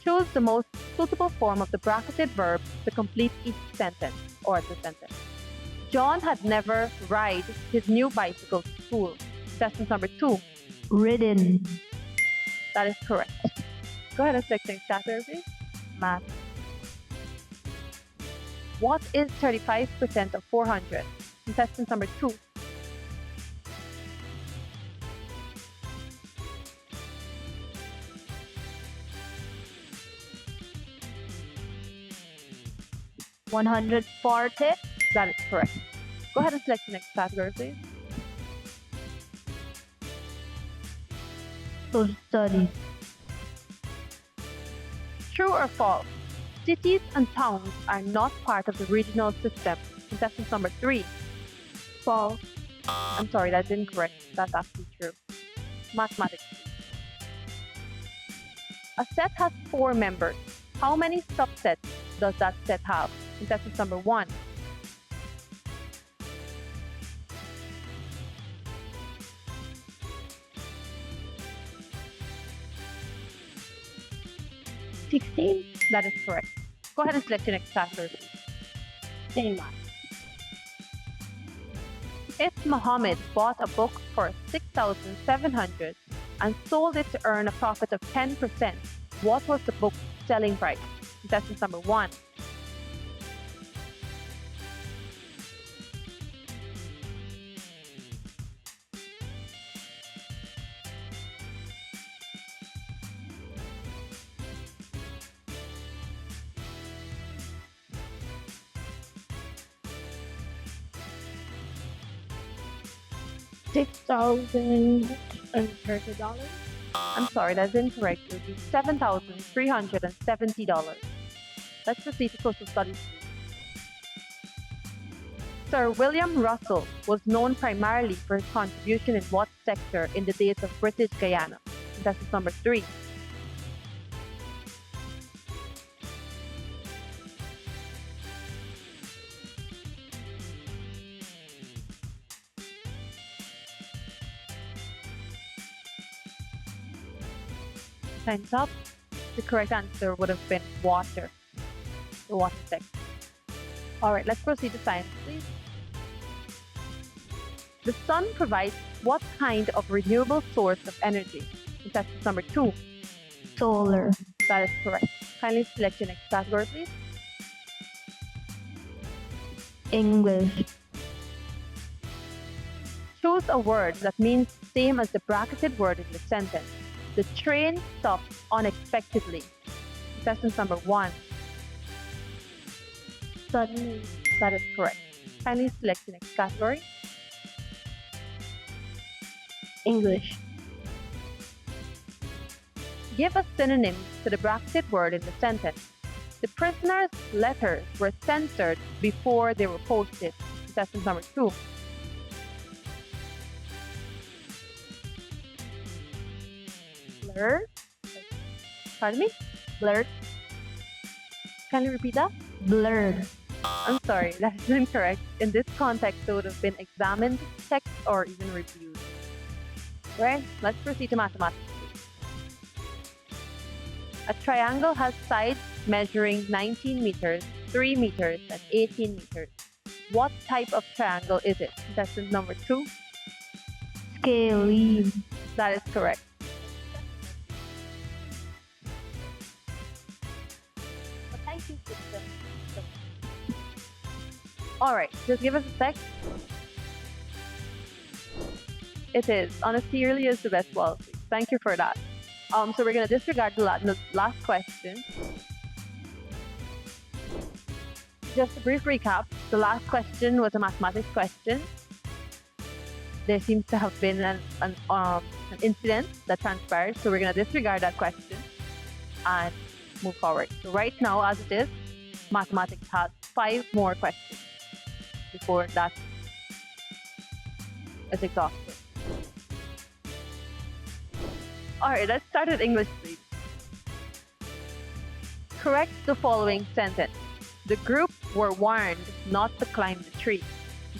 Choose the most suitable form of the bracketed verb to complete each sentence or the sentence. John had never ride his new bicycle to school. Contestant number 2. Ridden. That is correct. Go ahead and select the next category, please. Math. What is 35% of 400? Contestant number 2. $140. That is correct. Go ahead and select the next category, please. So study. True or false? Cities and towns are not part of the regional system. Contestant number 3. False. I'm sorry, that's incorrect. That's actually true. Mathematics. A set has 4 members. How many subsets does that set have? Contestant number 1. That is correct. Go ahead and select your next category, please. Same math. If Muhammad bought a book for 6,700 and sold it to earn a profit of 10%, what was the book's selling price? Contestant number 1. $6,030. I'm sorry, that's incorrect. It would be $7,370. Let's proceed to social studies. Sir William Russell was known primarily for his contribution in what sector in the days of British Guyana? Contestant number 3. Time's up. The correct answer would have been water. The water sector. Alright, let's proceed to science, please. The sun provides what kind of renewable source of energy? Contestant number 2. Solar. That is correct. Kindly select your next category, please. English. Choose a word that means the same as the bracketed word in the sentence. The train stopped unexpectedly. Contestant number 1. Suddenly. That is correct. Kindly select the next category. English. Give a synonym to the bracketed word in the sentence. The prisoner's letters were censored before they were posted. Contestant number 2. Blur. Pardon me? Blurred. Can you repeat that? Blurred. I'm sorry, that is incorrect. In this context, it would have been examined, checked, or even reviewed. Right? Let's proceed to mathematics. A triangle has sides measuring 19 meters, 3 meters, and 18 meters. What type of triangle is it? Contestant number 2. Scalene. That is correct. Alright, just give us a sec. It is. Honesty really is the best policy. Thank you for that. So we're going to disregard the last question. Just a brief recap. The last question was a mathematics question. There seems to have been an incident that transpired, so we're going to disregard that question and move forward. So right now, as it is, mathematics has 5 more questions before that is exhausted. Alright, let's start with English, please. Correct the following sentence. The group were warned not to climb the tree.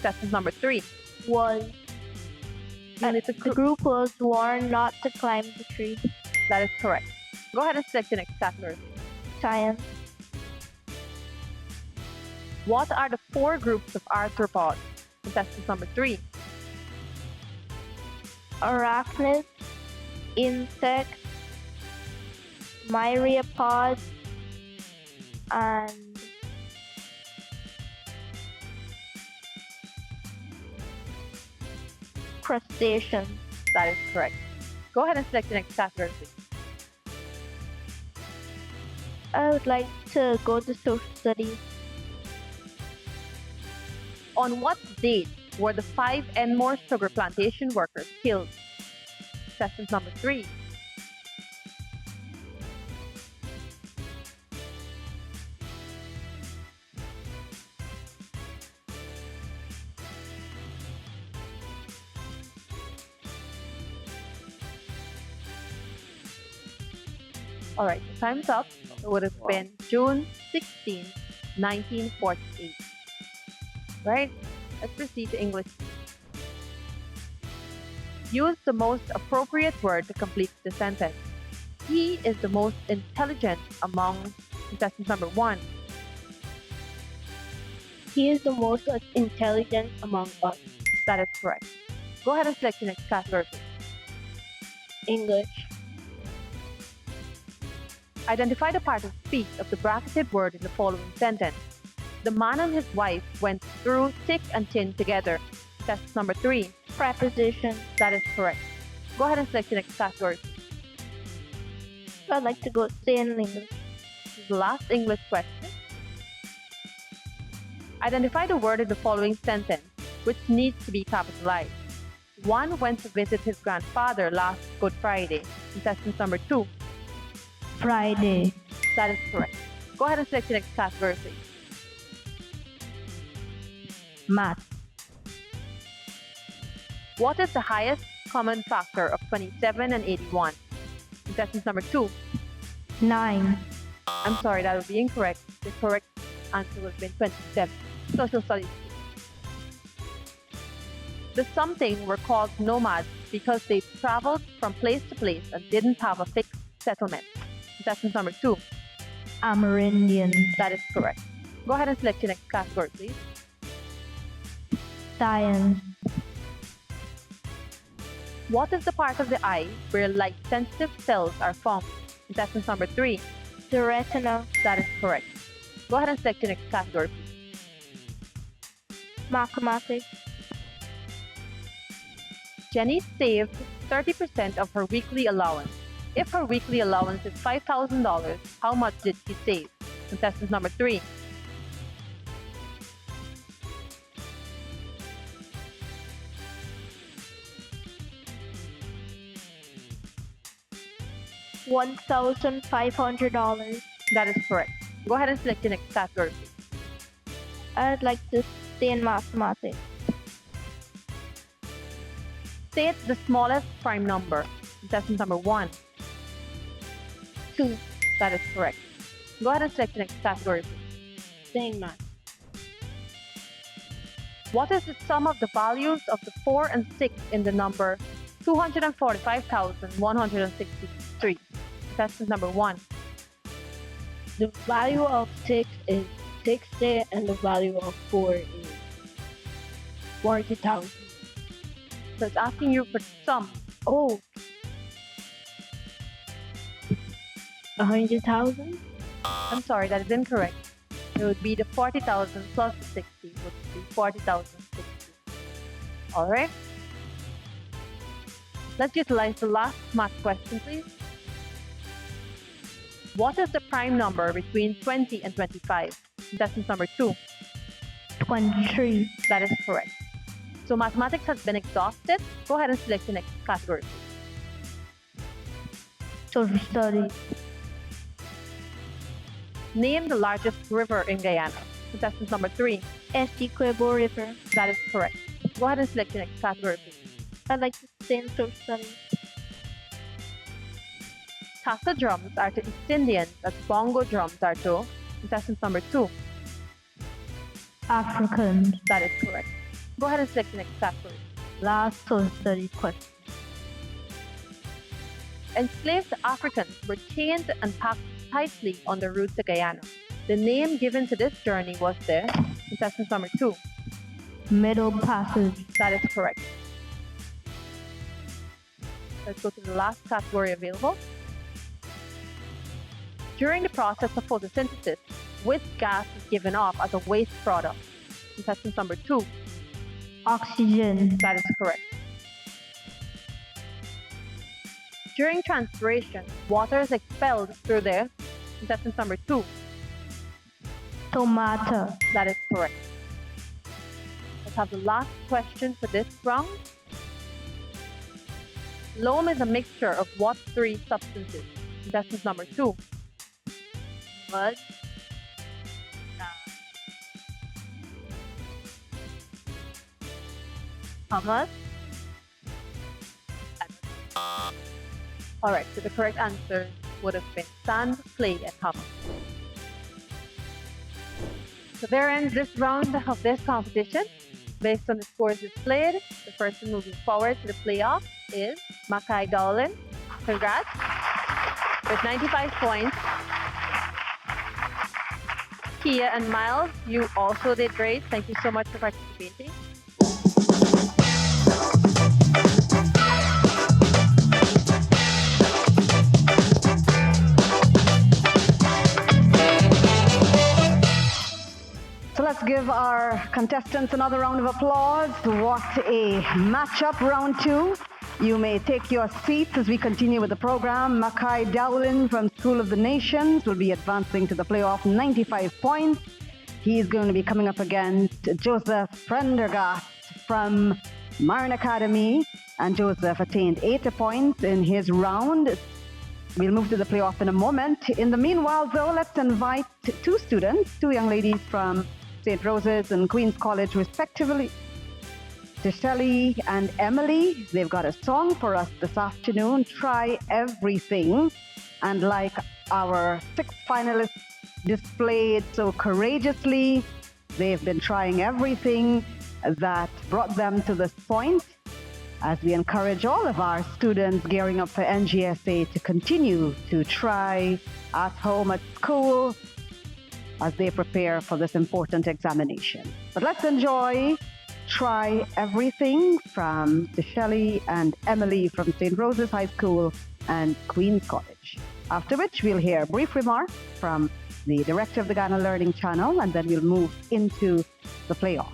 Sentence number 3. Was. The group was warned not to climb the tree. That is correct. Go ahead and select the next category. Science. What are the 4 groups of arthropods? Contestant number 3. Arachnids, insects, myriapods, and crustaceans. That is correct. Go ahead and select the next category, please. I would like to go to social studies. On what date were the 5 Enmore sugar plantation workers killed? Contestant number 3. Alright, time's up. It would have been June 16, 1948. Right? Let's proceed to English. Use the most appropriate word to complete the sentence. He is the most intelligent among contestant number 1. He is the most intelligent among us. That is correct. Go ahead and select the next category, please. English. Identify the part of speech of the bracketed word in the following sentence. The man and his wife went through thick and thin together. Test number 3. Preposition. That is correct. Go ahead and select the next category. I'd like to go say in English. This is the last English question. Identify the word in the following sentence, which needs to be capitalized. One went to visit his grandfather last Good Friday. Contestant number 2. Friday. That is correct. Go ahead and select the next category, please. Math. What is the highest common factor of 27 and 81? Contestant number 2. 9. I'm sorry, that would be incorrect. The correct answer would have been 27. Social studies. The something were called nomads because they traveled from place to place and didn't have a fixed settlement. Contestant number 2. Amerindian. That is correct. Go ahead and select your next category, please. Science. What is the part of the eye where light-sensitive cells are formed? Contestant number 3. The retina. That is correct. Go ahead and select your next category, please. Mathematics. Jenny saved 30% of her weekly allowance. If her weekly allowance is $5,000, how much did she save? Contestant number 3. $1,500. That is correct. Go ahead and select your next category. I'd like to stay in mathematics. State the smallest prime number. Contestant number 1. 2. That is correct. Go ahead and select your next category. Staying math. What is the sum of the values of the 4 and 6 in the number 245,163? Contestant number 1. The value of 6 is 60 and the value of 4 is 40,000. So it's asking you for the sum. Oh. 100,000? I'm sorry, that is incorrect. It would be the 40,000 plus the 60 would be 40,060. All right. Let's utilize the last math question, please. What is the prime number between 20 and 25? Contestant number 2. 23. That is correct. So mathematics has been exhausted. Go ahead and select the next category. Social studies. Name the largest river in Guyana. Contestant number 3. Essequibo River. That is correct. Go ahead and select the next category, please. I'd like to stay in social studies. Tassa drums are to East Indians as bongo drums are to contestant number 2. Africans. That is correct. Go ahead and select the next category. Last social studies question. Enslaved Africans were chained and packed tightly on the route to Guyana. The name given to this journey was the contestant number 2. Middle Passage. That is correct. Let's go to the last category available. During the process of photosynthesis, which gas is given off as a waste product? Contestant number 2. Oxygen. That is correct. During transpiration, water is expelled through the contestant number 2. Stomata. That is correct. Let's have the last question for this round. Loam is a mixture of what 3 substances? Contestant number 2. Mud. Hummus. Alright, so the correct answer would have been sand, clay, and hummus. So there ends this round of this competition. Based on the scores displayed, the person moving forward to the playoff is Makai Dowlin. Congrats. With 95 points. Kia and Miles, you also did great. Thank you so much for participating. So let's give our contestants another round of applause. What a matchup, round 2. You may take your seats as we continue with the program. Makai Dowlin from School of the Nations will be advancing to the playoff, 95 points. He's going to be coming up against Joseph Prendergast from Marin Academy, and Joseph attained 80 points in his round. We'll move to the playoff in a moment. In the meanwhile, though, let's invite 2 students, 2 young ladies from St. Rose's and Queen's College, respectively. Shelley and Emily, they've got a song for us this afternoon, Try Everything. And like our 6 finalists displayed so courageously, they've been trying everything that brought them to this point, as we encourage all of our students gearing up for NGSA to continue to try at home, at school, as they prepare for this important examination. But let's enjoy Try Everything from Shelley and Emily from St. Rose's High School and Queen's College. After which we'll hear brief remarks from the director of the Ghana Learning Channel, and then we'll move into the playoff.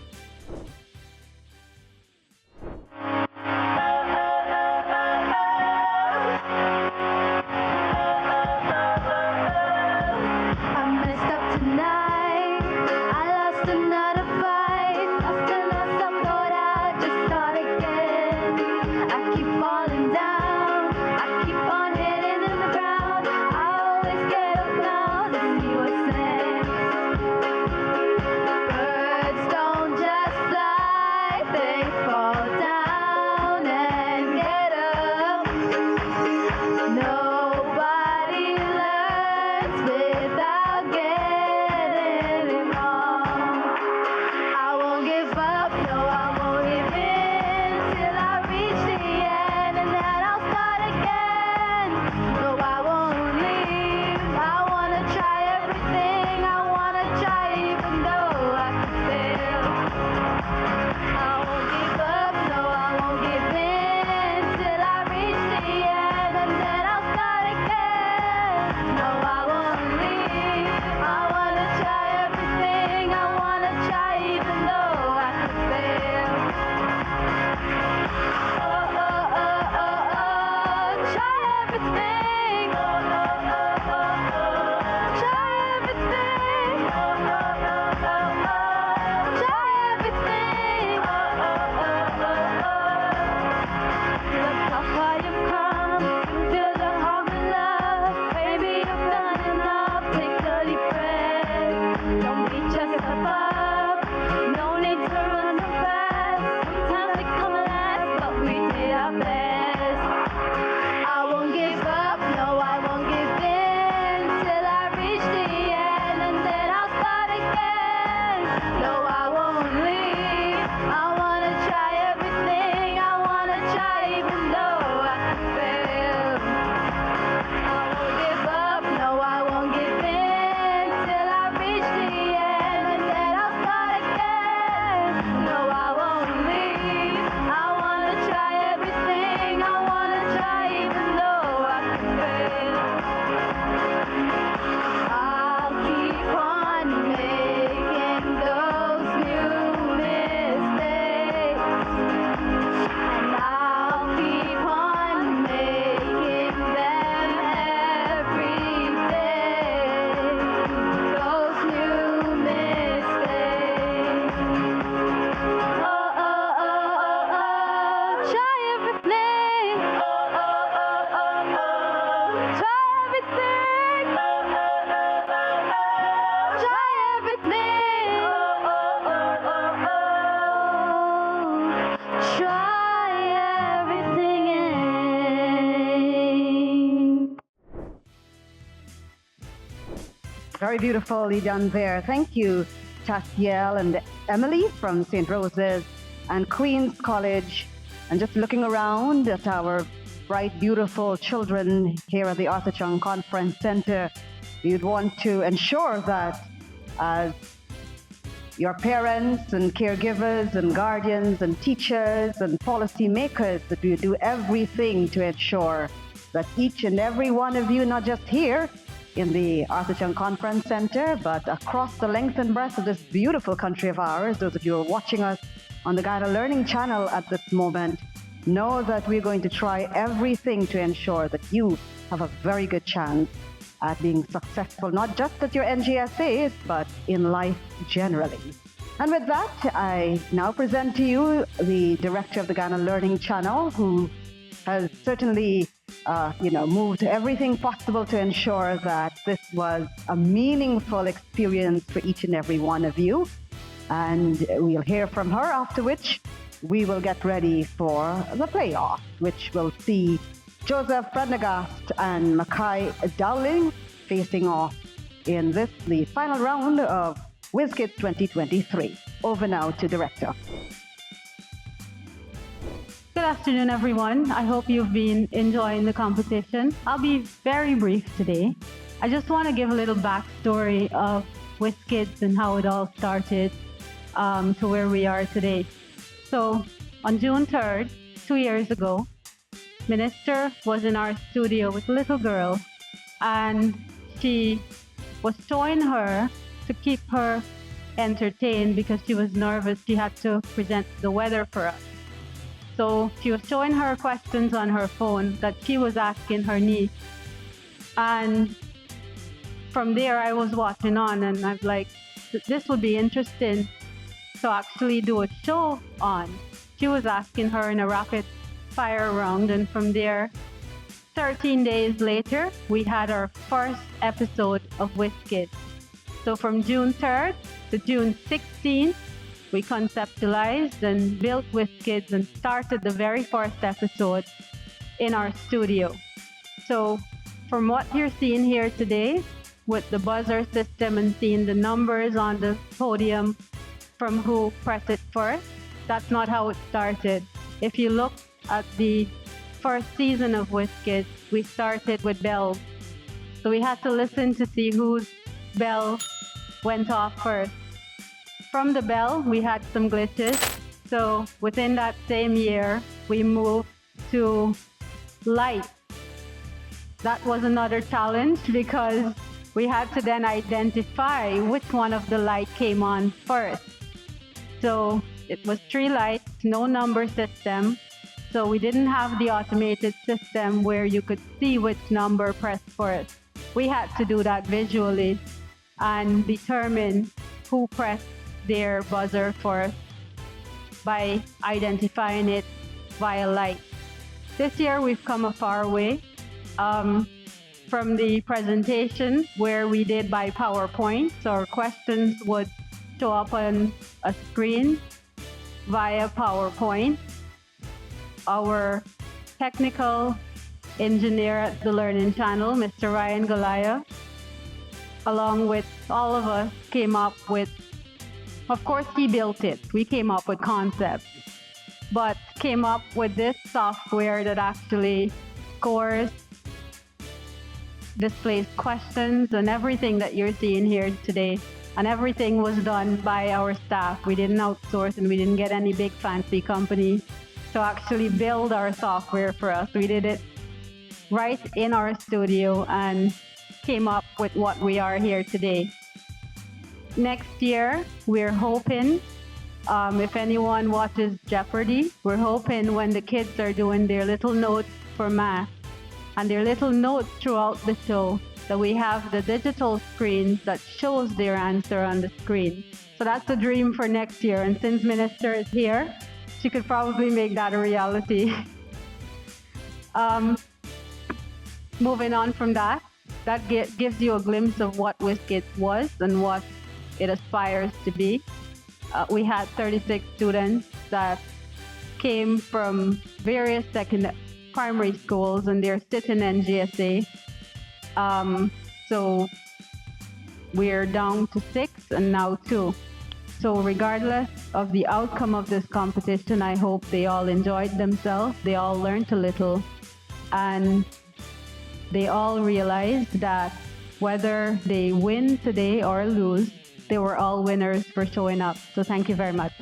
Very beautifully done there. Thank you, Tasiel and Emily from St. Rose's and Queen's College. And just looking around at our bright, beautiful children here at the Arthur Chung Conference Center, we'd want to ensure that as your parents and caregivers and guardians and teachers and policy makers, that we do everything to ensure that each and every one of you, not just here in the Arthur Chung Conference Center, but across the length and breadth of this beautiful country of ours, those of you who are watching us on the Guyana Learning Channel at this moment, know that we're going to try everything to ensure that you have a very good chance at being successful, not just at your NGSAs, but in life generally. And with that, I now present to you the director of the Guyana Learning Channel, who has certainly moved everything possible to ensure that this was a meaningful experience for each and every one of you. And we'll hear from her, after which we will get ready for the playoff, which will see Joseph Prendergast and Mackay Dowling facing off in the final round of Whiz Kids 2023. Over now to Director. Good afternoon, everyone. I hope you've been enjoying the competition. I'll be very brief today. I just want to give a little backstory of Whiz Kids and how it all started to where we are today. So on June 3rd, 2 years ago, Minister was in our studio with a little girl, and she was showing her to keep her entertained because she was nervous. She had to present the weather for us. So she was showing her questions on her phone that she was asking her niece. And from there, I was watching on, and I'm like, this would be interesting to actually do a show on. She was asking her in a rapid fire round, and from there, 13 days later, we had our first episode of Whiz Kids. So from June 3rd to June 16th, we conceptualized and built Whiz Kids and started the very first episode in our studio. So from what you're seeing here today, with the buzzer system and seeing the numbers on the podium from who pressed it first, that's not how it started. If you look at the first season of Whiz Kids, we started with bells. So we had to listen to see whose bell went off first. From the bell, we had some glitches. So within that same year, we moved to light. That was another challenge because we had to then identify which one of the light came on first. So it was 3 lights, no number system. So we didn't have the automated system where you could see which number pressed first. We had to do that visually and determine who pressed their buzzer first by identifying it via light. This year we've come a far way from the presentation where we did by PowerPoint. So our questions would show up on a screen via PowerPoint. Our technical engineer at the Learning Channel, Mr. Ryan Golaya, along with all of us, came up with, of course he built it, we came up with concepts, but came up with this software that actually scores, displays questions, and everything that you're seeing here today. And everything was done by our staff. We didn't outsource, and we didn't get any big fancy company to actually build our software for us. We did it right in our studio and came up with what we are here today. Next year, we're hoping, if anyone watches Jeopardy, we're hoping when the kids are doing their little notes for math and their little notes throughout the show, that we have the digital screens that shows their answer on the screen. So that's a dream for next year. And since Minister is here, she could probably make that a reality. Moving on from that, that gives you a glimpse of what Whiz Kids was and what it aspires to be. We had 36 students that came from various primary schools, and they're sitting in NGSA. So we're down to 6 and now 2. So regardless of the outcome of this competition, I hope they all enjoyed themselves, they all learned a little, and they all realized that whether they win today or lose, they were all winners for showing up. So thank you very much.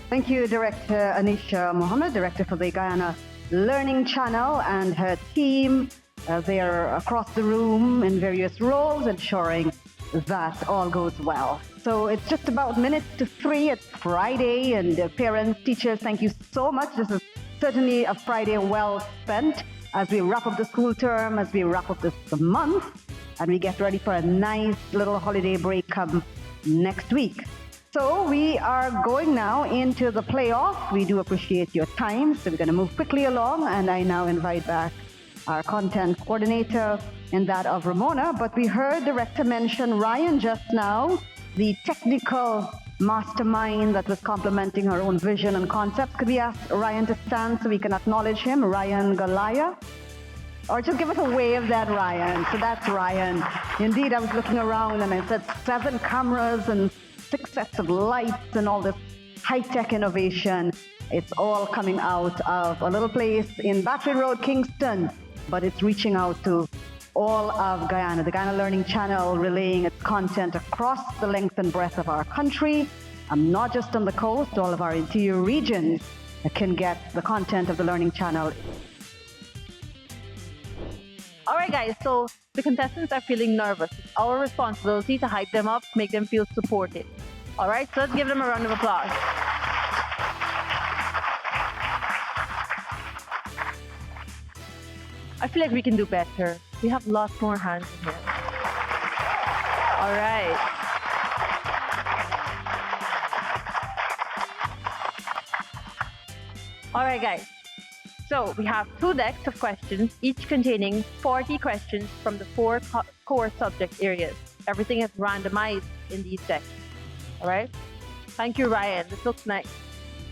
Thank you, Director Anisha Mohammed, Director for the Guyana Learning Channel, and her team. They are across the room in various roles, ensuring that all goes well. So it's just about minutes to 3. It's Friday, and parents, teachers, thank you so much. This is certainly a Friday well spent as we wrap up the school term, as we wrap up this month, and we get ready for a nice little holiday break come next week. So we are going now into the playoff. We do appreciate your time, so we're going to move quickly along, and I now invite back our content coordinator and that of Ramona. But we heard Director mention Ryan just now, the technical mastermind that was complementing her own vision and concepts. Could we ask Ryan to stand so we can acknowledge him? Ryan Galaya? Or just give us a wave that, Ryan. So that's Ryan. Indeed, I was looking around and I said 7 cameras and 6 sets of lights and all this high-tech innovation. It's all coming out of a little place in Battery Road, Kingston, but it's reaching out to all of Guyana. The Guyana Learning Channel relaying its content across the length and breadth of our country, not just on the coast. All of our interior regions can get the content of the Learning Channel. All right, guys, so the contestants are feeling nervous. It's our responsibility to hype them up, make them feel supported. All right, so let's give them a round of applause. I feel like we can do better. We have lots more hands in here. All right. All right, guys. So we have 2 decks of questions, each containing 40 questions from the 4 core subject areas. Everything is randomized in these decks. All right. Thank you, Ryan. This looks nice.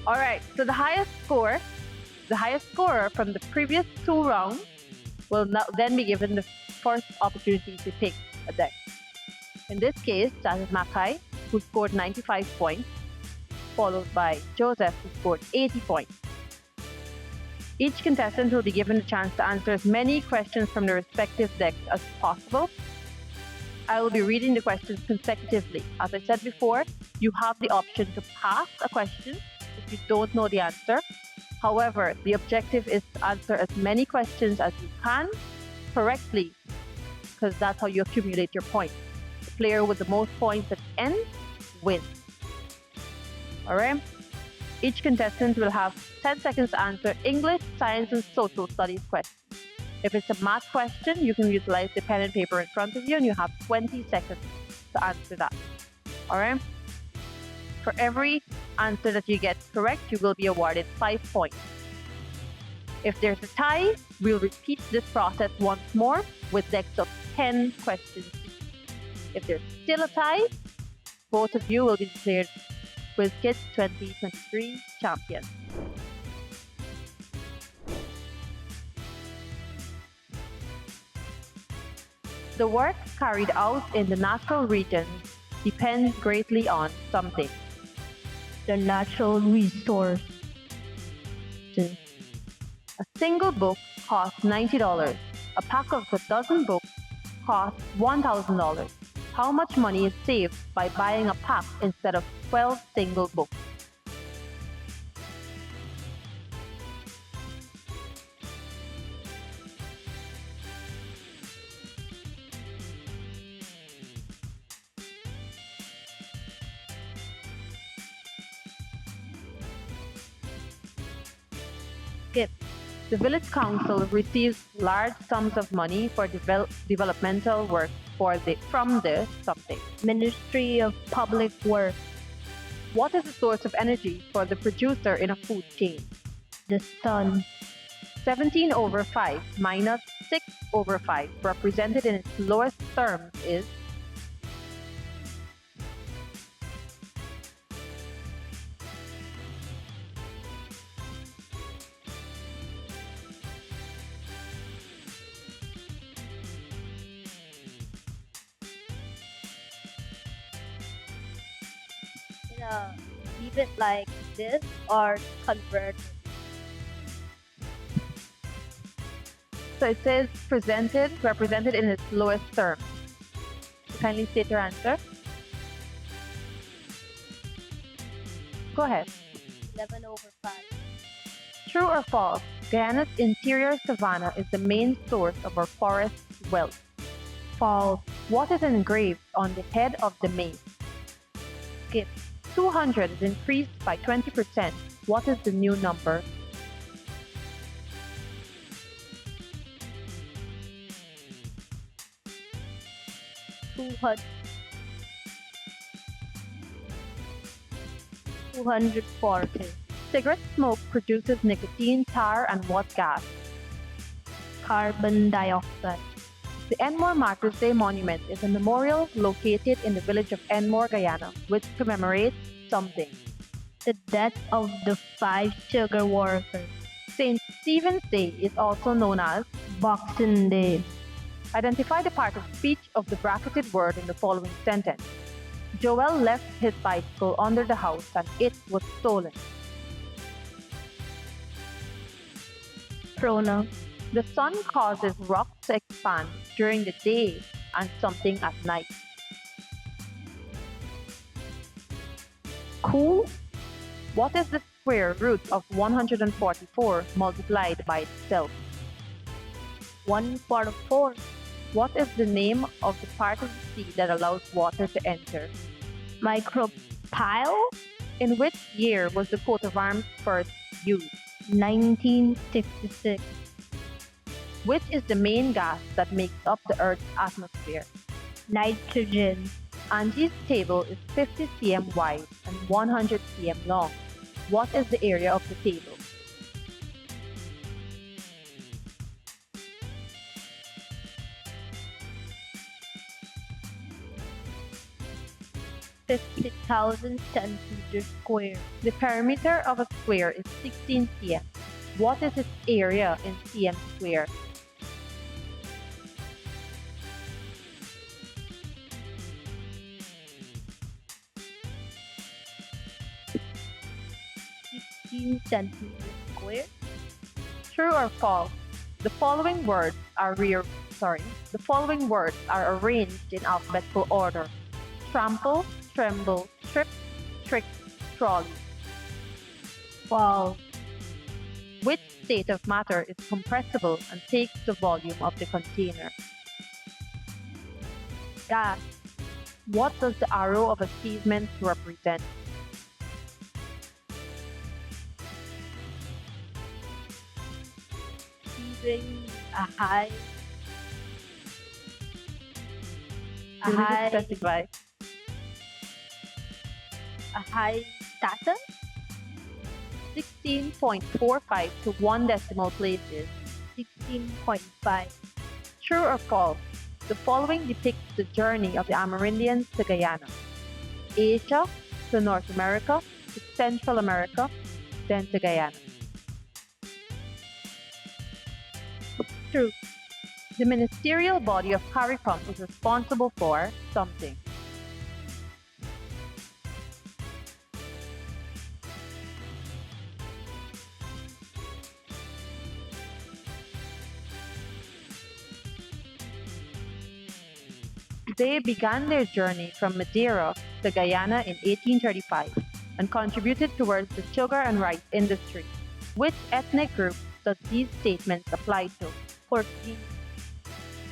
All right. So the highest scorer from the previous 2 rounds will now then be given the first opportunity to pick a deck. In this case, that is Makai, who scored 95 points, followed by Joseph, who scored 80 points. Each contestant will be given a chance to answer as many questions from their respective decks as possible. I will be reading the questions consecutively. As I said before, you have the option to pass a question if you don't know the answer. However, the objective is to answer as many questions as you can correctly, because that's how you accumulate your points. The player with the most points at the end wins. All right? Each contestant will have 10 seconds to answer English, science, and social studies questions. If it's a math question, you can utilize the pen and paper in front of you, and you have 20 seconds to answer that. All right? For every answer that you get correct, you will be awarded 5 points. If there's a tie, we'll repeat this process once more with decks of 10 questions each. If there's still a tie, both of you will be declared Whiz Kids 2023 champions. The work carried out in the natural regions depends greatly on something. The natural resource. A single book costs $90. A pack of a dozen books costs $1,000. How much money is saved by buying a pack instead of 12 single books? Skip. The village council receives large sums of money for developmental work from the something. Ministry of Public Works. What is the source of energy for the producer in a food chain? The sun. 17/5 minus 6/5 represented in its lowest terms is leave it like this or convert it? So it says represented in its lowest term. Kindly state your answer. Go ahead. 11/5. True or false? Guyana's interior savanna is the main source of our forest wealth. False. What is engraved on the head of the mace? Skip. 200 is increased by 20%. What is the new number? $200. 240. Cigarette smoke produces nicotine, tar, and what gas? Carbon dioxide. The Enmore Martyrs Day Monument is a memorial located in the village of Enmore, Guyana, which commemorates something. The death of the 5 sugar workers. St. Stephen's Day is also known as Boxing Day. identify the part of speech of the bracketed word in the following sentence. Joel left his bicycle under the house and it was stolen. Pronoun. The sun causes rocks to expand during the day and something at night. Cool. What is the square root of 144 multiplied by itself? 1/4. What is the name of the part of the sea that allows water to enter? Micropyle. In which year was the coat of arms first used? 1966. Which is the main gas that makes up the Earth's atmosphere? Nitrogen. Angie's table is 50 cm wide and 100 cm long. What is the area of the table? $50,000 centimeters square. The perimeter of a square is 16 cm. What is its area in cm square? Centimeters square. True or false? The following words are arranged in alphabetical order. Trample, tremble, trip, trick, trolley. False. Which state of matter is compressible and takes the volume of the container? Gas. What does the arrow of achievement represent? Achieving a high. A You need to high. specify. A high status. 16.45 to 1 decimal places. 16.5. True or false? The following depicts the journey of the Amerindians to Guyana. Asia to North America to Central America, then to Guyana. True. The ministerial body of CARICOM is responsible for something. They began their journey from Madeira to Guyana in 1835 and contributed towards the sugar and rice industry. Which ethnic group does these statements apply to? 14.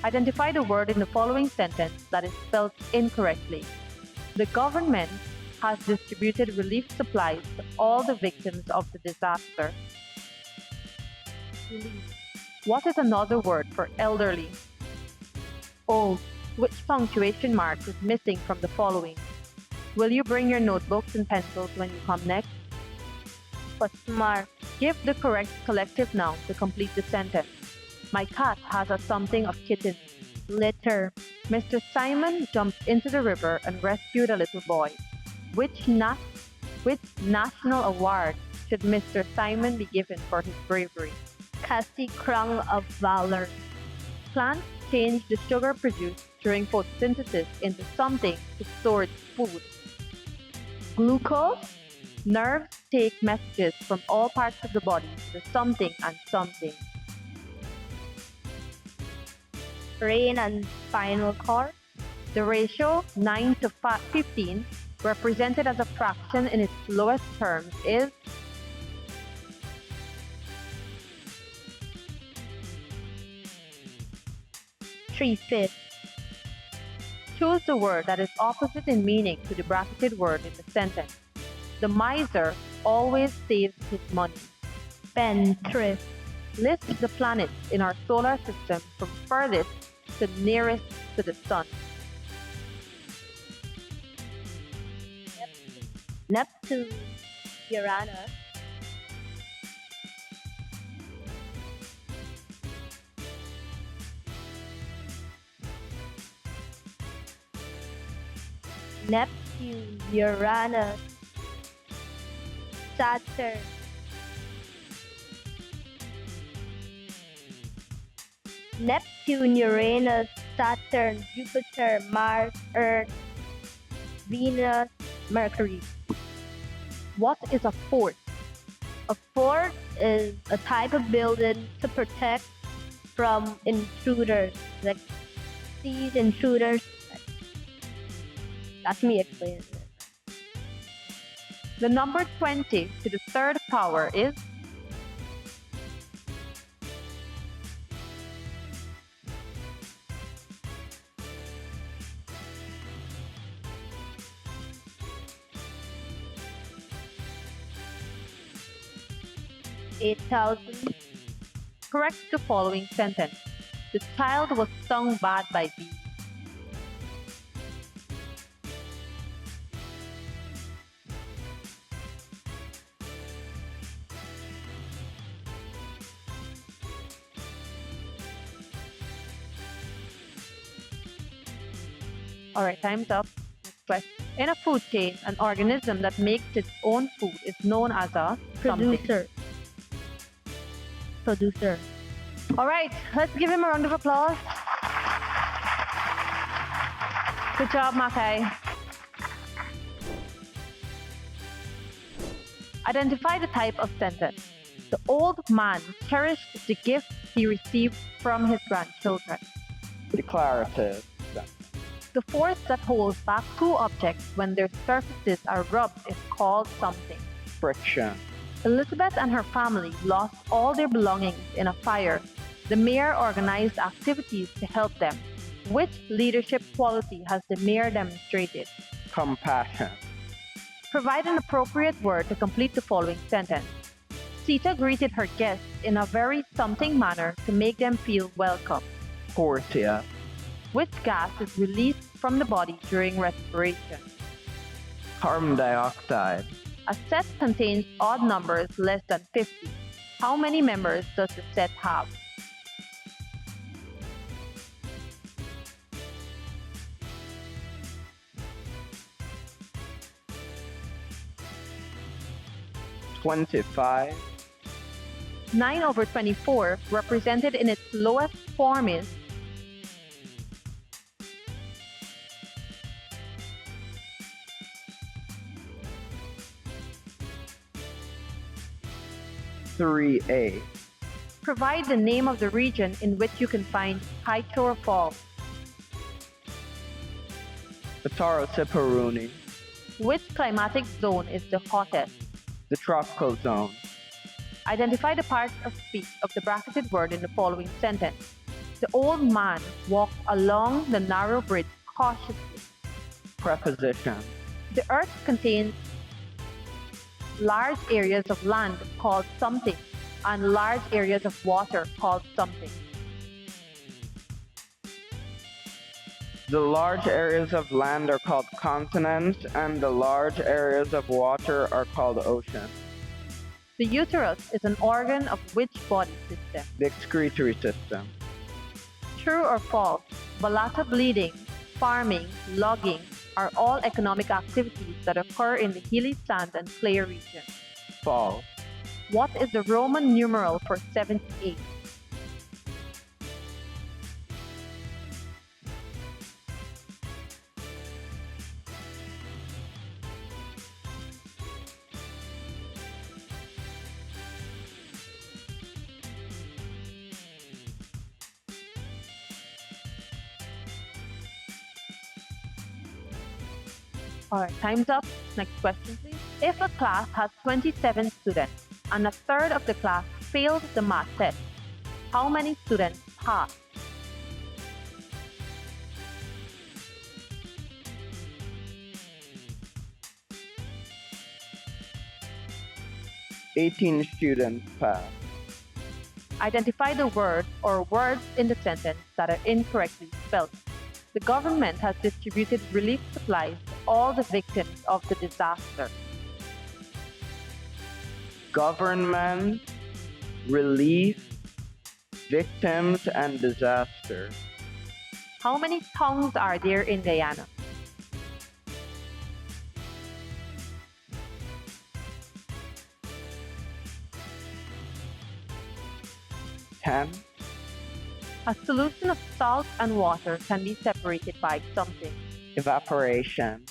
Identify the word in the following sentence that is spelled incorrectly. The government has distributed relief supplies to all the victims of the disaster. Relief. What is another word for elderly? Old. Which punctuation mark is missing from the following? Will you bring your notebooks and pencils when you come next? Question mark. Give the correct collective noun to complete the sentence. My cat has a something of kittens. Litter. Mr. Simon jumped into the river and rescued a little boy. Which national award should Mr. Simon be given for his bravery? Cassie Krung of Valor. Plants change the sugar produced during photosynthesis into something to store its food. Glucose. Nerves take messages from all parts of the body to the something and something. Brain and spinal cord. The ratio 9 to 15, represented as a fraction in its lowest terms, is 3/5. Choose the word that is opposite in meaning to the bracketed word in the sentence. The miser always saves his money. Spendthrift. List the planets in our solar system from furthest to nearest to the sun. Neptune. Uranus. Neptune, Uranus, Saturn, Neptune, Uranus, Saturn, Jupiter, Mars, Earth, Venus, Mercury. What is a fort? A fort is a type of building to protect from intruders, like these intruders. That's me explaining it. The number 20 to the third power is 8,000. correct the following sentence. The child was stung bad by bees. All right, time's up. Next question. In a food chain, an organism that makes its own food is known as a something. Producer. All right, let's give him a round of applause. Good job, Makai. Identify the type of sentence. The old man cherished the gift he received from his grandchildren. Declarative. The force that holds back two objects when their surfaces are rubbed is called something. Friction. Elizabeth and her family lost all their belongings in a fire. The mayor organized activities to help them. Which leadership quality has the mayor demonstrated? Compassion. Provide an appropriate word to complete the following sentence. Sita greeted her guests in a very something manner to make them feel welcome. Courteous. Which gas is released from the body during respiration? Carbon dioxide. A set contains odd numbers less than 50. How many members does the set have? $25. 9 over 24, represented in its lowest form, is 3A. Provide the name of the region in which you can find Kaikoura Falls. Ataro-Siparuni. Which climatic zone is the hottest? The tropical zone. Identify the parts of speech of the bracketed word in the following sentence. The old man walked along the narrow bridge cautiously. Preposition. The earth contains large areas of land called something and large areas of water called something. The large areas of land are called continents, and the large areas of water are called oceans. The uterus is an organ of which body system? The excretory system. True or false? Balata bleeding, farming, logging are all economic activities that occur in the hilly sand and clay region. False. What is the Roman numeral for 78? All right, time's up. Next question, please. If a class has 27 students and a third of the class failed the math test, how many students passed? 18 students passed. Identify the word or words in the sentence that are incorrectly spelled. The government has distributed relief supplies to all the victims of the disaster. Government, relief, victims, and disaster. How many tongues are there in Guyana? 10. A solution of salt and water can be separated by something. Evaporation.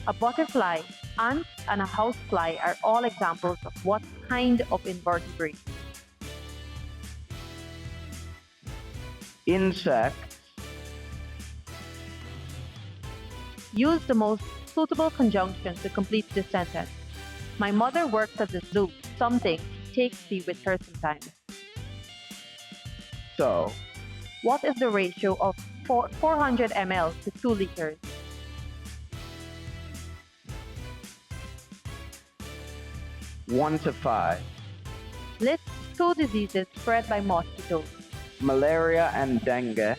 A butterfly, ant, and a housefly are all examples of what kind of invertebrate? Insects. Use the most suitable conjunction to complete this sentence. My mother works at the zoo. Something she takes me with her sometimes. So, What is the ratio of 400 ml to 2 liters? 1:5. List 2 diseases spread by mosquitoes. Malaria and dengue.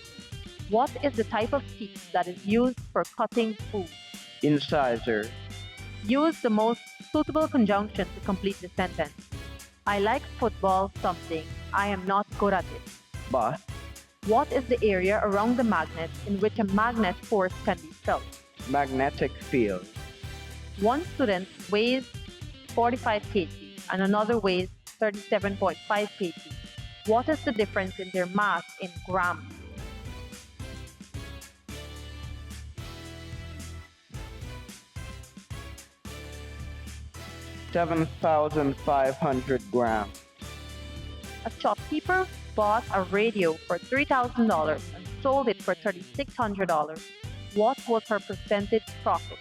What is the type of teeth that is used for cutting food? Incisor. Use the most suitable conjunction to complete the sentence. I like football something. I am not good at it. But. What is the area around the magnet in which a magnet force can be felt? Magnetic field. One student weighs 45 kg and another weighs 37.5 kg. What is the difference in their mass in grams? $7,500 grams. A shopkeeper bought a radio for $3,000 and sold it for $3,600. What was her percentage profit?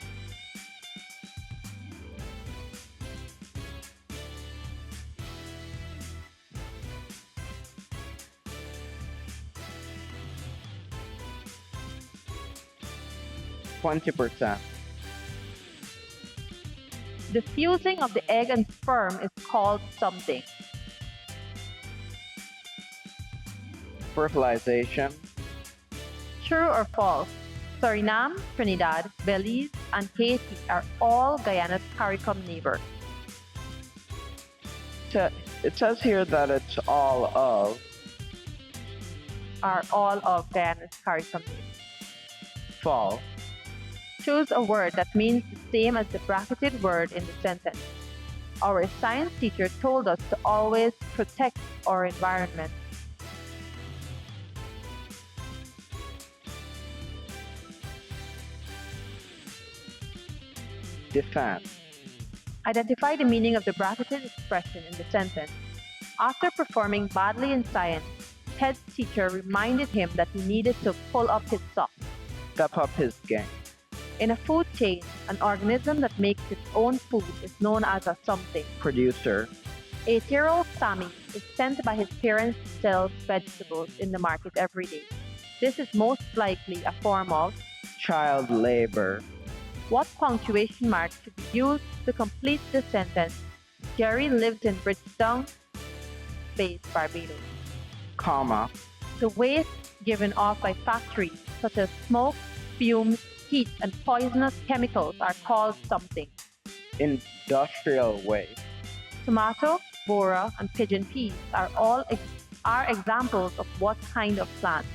%20. The fusing of the egg and sperm is called something. Fertilization. True or false? Suriname, Trinidad, Belize, and Haiti are all Guyana's CARICOM neighbors. It says here that it's all of. Are all of Guyana's CARICOM neighbors. False. Choose a word that means the same as the bracketed word in the sentence. Our science teacher told us to always protect our environment. Defend. Identify the meaning of the bracketed expression in the sentence. After performing badly in science, Ted's teacher reminded him that he needed to pull up his socks. Step up his game. In a food chain, an organism that makes its own food is known as a something. Producer. 8-year-old Sammy is sent by his parents to sell vegetables in the market every day. This is most likely a form of Child labor. what punctuation mark should be used to complete this sentence? Jerry lives in Bridgetown, Barbados. Comma. The waste given off by factories such as smoke, fumes, heat, and poisonous chemicals are called something. Industrial waste. Tomato, bora, and pigeon peas are all examples of what kind of plant?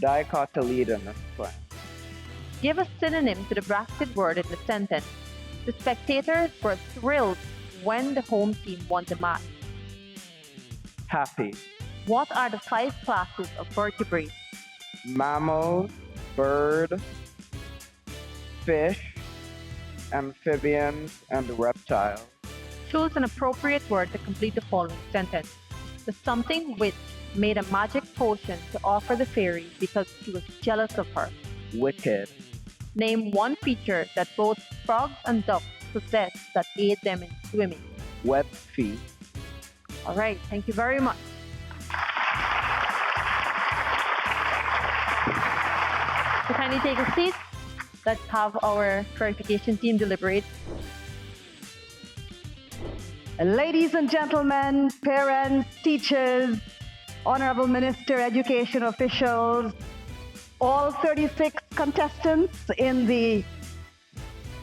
Dicotyledonous plant. Give a synonym to the bracketed word in the sentence. The spectators were thrilled when the home team won the match. Happy. What are the 5 classes of vertebrates? Mammals, bird, fish, amphibians, and reptiles. Choose an appropriate word to complete the following sentence. The something witch made a magic potion to offer the fairy because she was jealous of her. Wicked. Name one feature that both frogs and ducks possess that aid them in swimming. Web feet. All right, thank you very much. So kindly take a seat. Let's have our verification team deliberate. Ladies and gentlemen, parents, teachers, Honorable Minister, education officials, all 36 contestants in the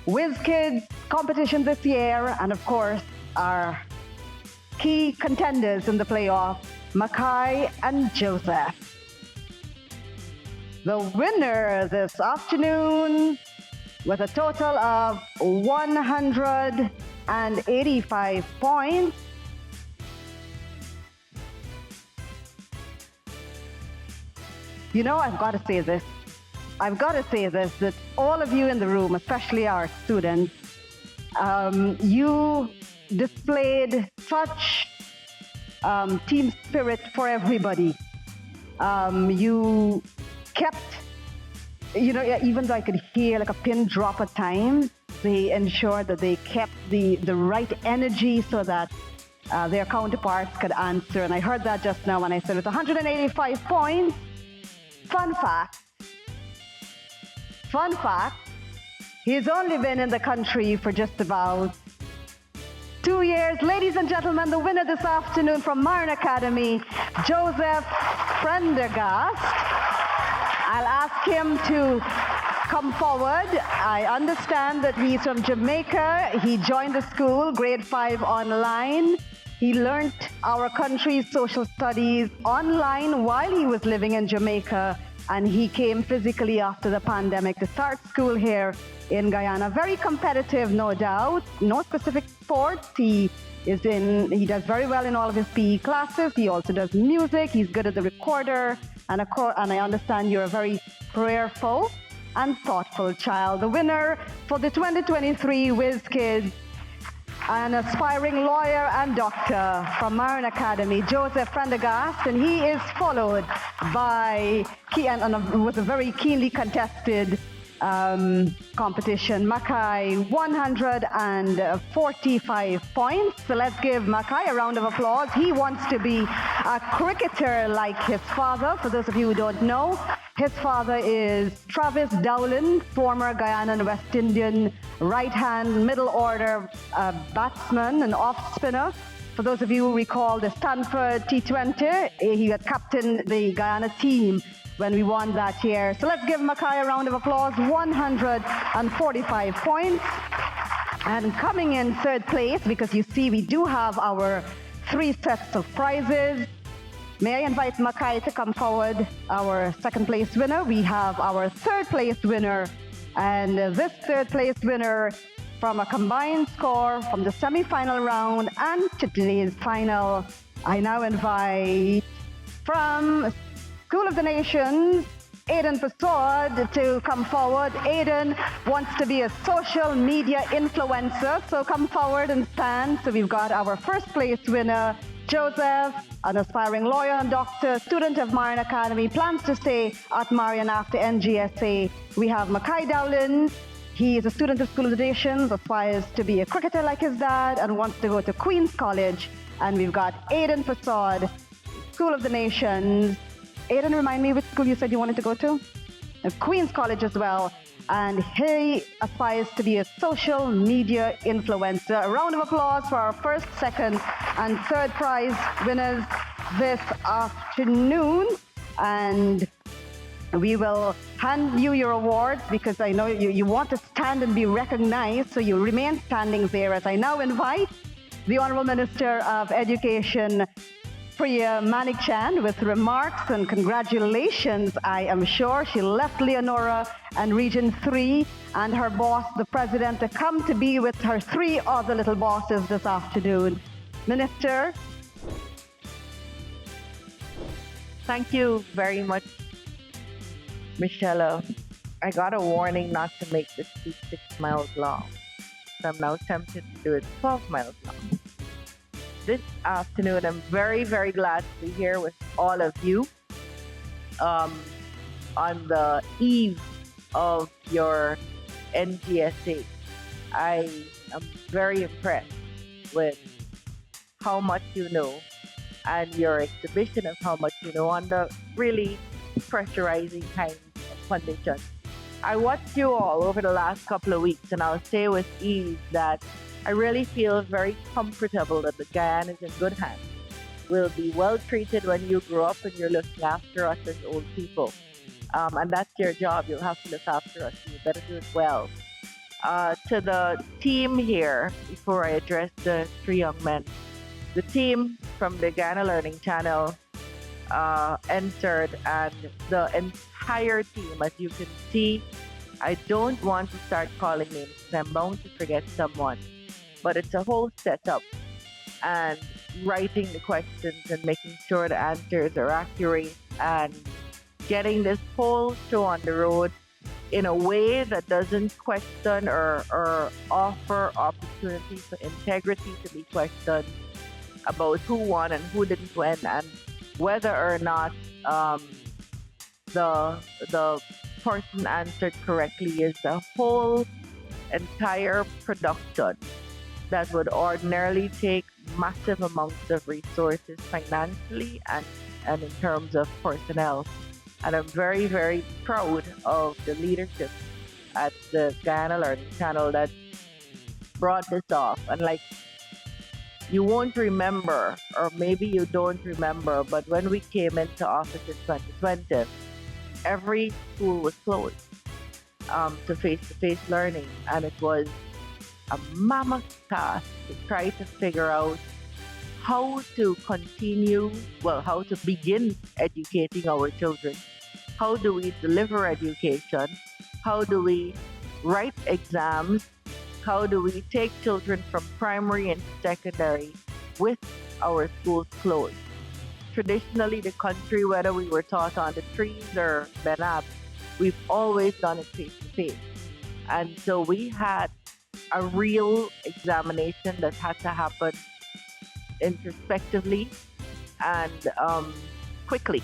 Whiz Kids competition this year, and of course, our key contenders in the playoff, Mackay and Joseph. The winner this afternoon with a total of 185 points. You know, I've got to say this, that all of you in the room, especially our students, you displayed such team spirit for everybody. You kept, you know, even though I could hear like a pin drop at times, they ensured that they kept the right energy so that their counterparts could answer. And I heard that just now when I said it's 185 points. Fun fact, he's only been in the country for just about 2 years. Ladies and gentlemen, the winner this afternoon from Marin Academy, Joseph Prendergast. I'll ask him to come forward. I understand that he's from Jamaica. He joined the school, grade 5 online. He learned our country's social studies online while he was living in Jamaica, and he came physically after the pandemic to start school here in Guyana. Very competitive, no doubt. No specific sports. He does very well in all of his PE classes. He also does music. He's good at the recorder. And I understand you're a very prayerful and thoughtful child. The winner for the 2023 Whiz Kids, an aspiring lawyer and doctor from Marin Academy, Joseph Prendergast, and he is followed by, with a very keenly contested competition, Mackay, 145 points. So let's give Mackay a round of applause. He wants to be a cricketer like his father. For those of you who don't know, his father is Travis Dowland, former Guyana and West Indian right-hand middle order batsman and off-spinner. For those of you who recall the Stanford T20, he had captained the Guyana team when we won that year. So let's give Mackay a round of applause. 145 points. And coming in third place, because you see we do have our 3 sets of prizes. May I invite Mackay to come forward, our second place winner. We have our third place winner, and this third place winner from a combined score from the semi-final round and today's final, I now invite from School of the Nations, Aiden Persaud, to come forward. Aiden wants to be a social media influencer, so come forward and stand. So we've got our first place winner, Joseph, an aspiring lawyer and doctor, student of Marin Academy, plans to stay at Marian after NGSA. We have Mackay Dowland. He is a student of School of the Nations, aspires to be a cricketer like his dad, and wants to go to Queen's College. And we've got Aiden Persaud, School of the Nations. Aiden, remind me which school you said you wanted to go to? Queen's College as well. And he aspires to be a social media influencer. A round of applause for our first, second, and third prize winners this afternoon. And we will hand you your awards because I know you want to stand and be recognized, so you remain standing there as I now invite the Honorable Minister of Education, Priya Manikchand, with remarks and congratulations. I am sure she left Leonora and Region 3 and her boss, the President, to come to be with her 3 other little bosses this afternoon. Minister. Thank you very much, Michelle. I got a warning not to make this speech 6 miles long, so I'm now tempted to do it 12 miles long. This afternoon, I'm very, very glad to be here with all of you on the eve of your NGSA. I am very impressed with how much you know and your exhibition of how much you know under really pressurizing kinds of conditions. I watched you all over the last couple of weeks, and I'll say with ease that I really feel very comfortable that the Guyana is in good hands. We'll be well treated when you grow up and you're looking after us as old people. And that's your job. You'll have to look after us. You better do it well. To the team here, before I address the three young men, the team from the Guyana Learning Channel entered, and the entire team, as you can see, I don't want to start calling names because I'm bound to forget someone, but it's a whole setup and writing the questions and making sure the answers are accurate and getting this whole show on the road in a way that doesn't question or offer opportunity for integrity to be questioned about who won and who didn't win, and whether or not the person answered correctly is a whole entire production that would ordinarily take massive amounts of resources financially and in terms of personnel. And I'm very, very proud of the leadership at the Guyana Learning Channel that brought this off. And like, you won't remember, or maybe you don't remember, but when we came into office in 2020, every school was closed to face-to-face learning. And it was a mammoth task to try to figure out how to how to begin educating our children. How do we deliver education? How do we write exams? How do we take children from primary into secondary with our schools closed? Traditionally, the country, whether we were taught on the trees or Benab, we've always done it face-to-face. And so we had a real examination that had to happen introspectively and quickly.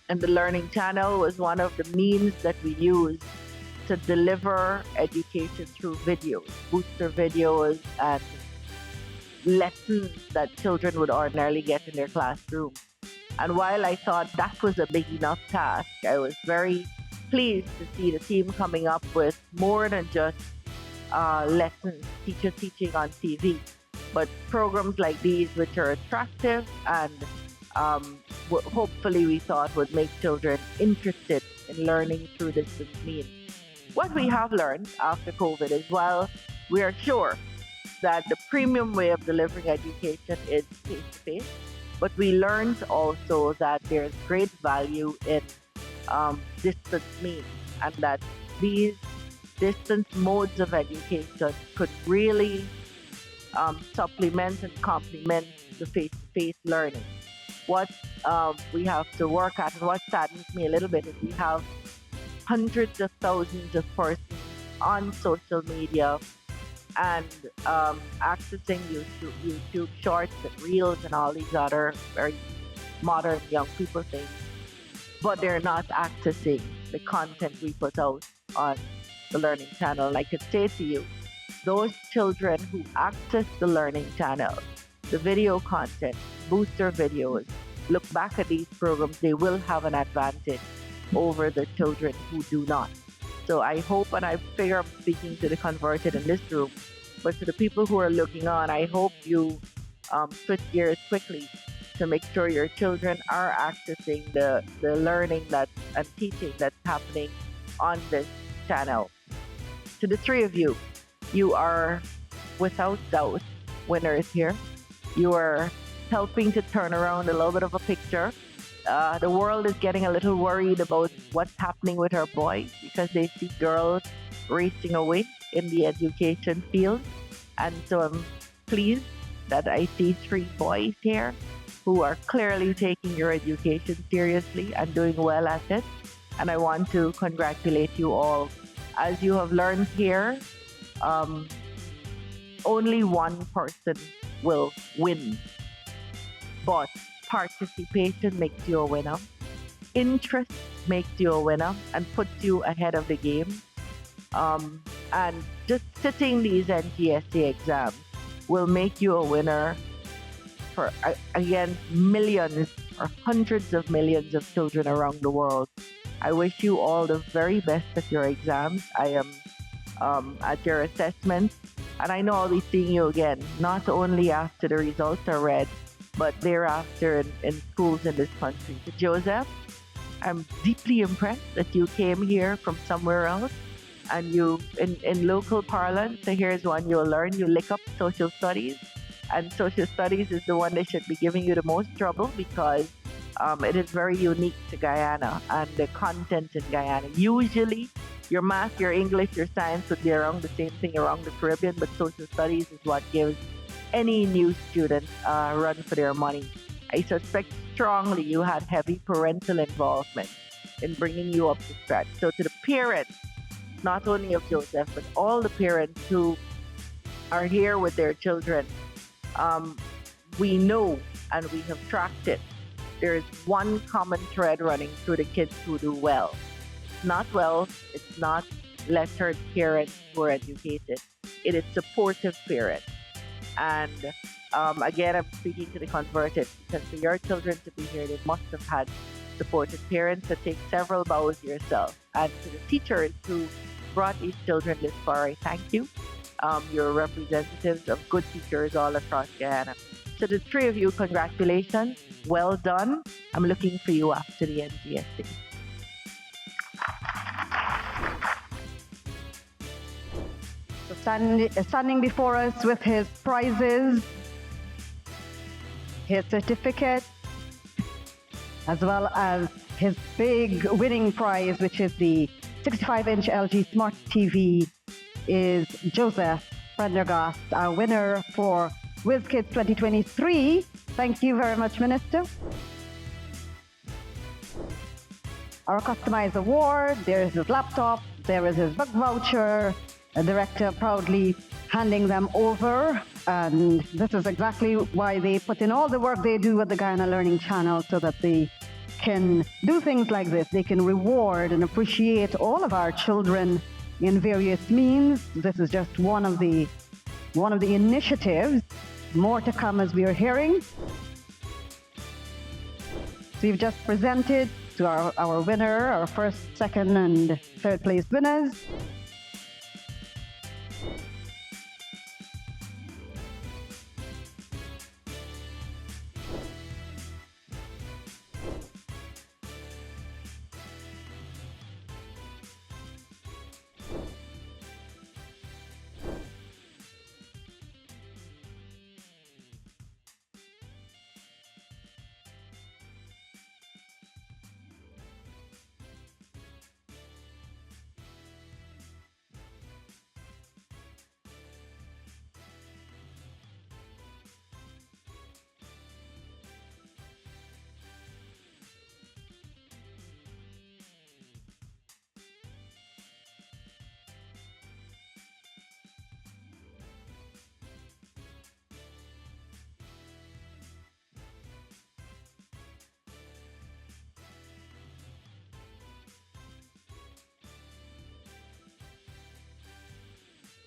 And the Learning Channel was one of the means that we used to deliver education through videos, booster videos, and lessons that children would ordinarily get in their classroom. And while I thought that was a big enough task, I was very pleased to see the team coming up with more than just lessons, teachers teaching on TV, but programs like these which are attractive and hopefully we thought would make children interested in learning through distance means. What we have learned after COVID is, while we are sure that the premium way of delivering education is face-to-face, but we learned also that there's great value in distance means, and that these distance modes of education could really supplement and complement the face-to-face learning. What we have to work at, and what saddens me a little bit, is we have hundreds of thousands of persons on social media and accessing YouTube shorts and reels and all these other very modern young people things, but they're not accessing the content we put out on the Learning Channel. And I could say to you, those children who access the Learning Channel, the video content, booster videos, look back at these programs, they will have an advantage over the children who do not. So I hope, and I figure I'm speaking to the converted in this room, but to the people who are looking on, I hope you switch gears quickly to make sure your children are accessing the learning and teaching that's happening on this channel. To the three of you, you are without doubt winners here. You are helping to turn around a little bit of a picture. The world is getting a little worried about what's happening with our boys because they see girls racing away in the education field. And so I'm pleased that I see three boys here who are clearly taking your education seriously and doing well at it. And I want to congratulate you all. As you have learned here, only one person will win, but participation makes you a winner. interest makes you a winner and puts you ahead of the game. And just sitting these NGSA exams will make you a winner for against millions or hundreds of millions of children around the world. I wish you all the very best at your exams. I am at your assessments, and I know I'll be seeing you again, not only after the results are read, but thereafter in schools in this country. So Joseph, I'm deeply impressed that you came here from somewhere else, and you, in local parlance, so here's one you'll learn: you lick up social studies. And social studies is the one that should be giving you the most trouble because it is very unique to Guyana and the content in Guyana. Usually, your math, your English, your science would be around the same thing around the Caribbean, but social studies is what gives any new student a run for their money. I suspect strongly you had heavy parental involvement in bringing you up to scratch. So to the parents, not only of Joseph, but all the parents who are here with their children, we know and we have tracked it. There is one common thread running through the kids who do well. It's not wealth, it's not lettered parents who are educated. It is supportive parents. And again, I'm speaking to the converted, because for your children to be here, they must have had supportive parents. So take several bows yourself. And to the teachers who brought these children this far, I thank you. You're representatives of good teachers all across Guyana. So the three of you, congratulations. Well done. I'm looking for you after the NGSA. So standing before us with his prizes, his certificate, as well as his big winning prize, which is the 65-inch LG Smart TV, is Joseph Prendergast, our winner for Whiz Kids 2023. Thank you very much, Minister. Our customized award, there is his laptop, there is his book voucher, a director proudly handing them over. And this is exactly why they put in all the work they do at the Guyana Learning Channel, so that they can do things like this. They can reward and appreciate all of our children in various means. This is just one of the initiatives. More to come, as we are hearing. So you've just presented to our winner, our first, second, and third place winners.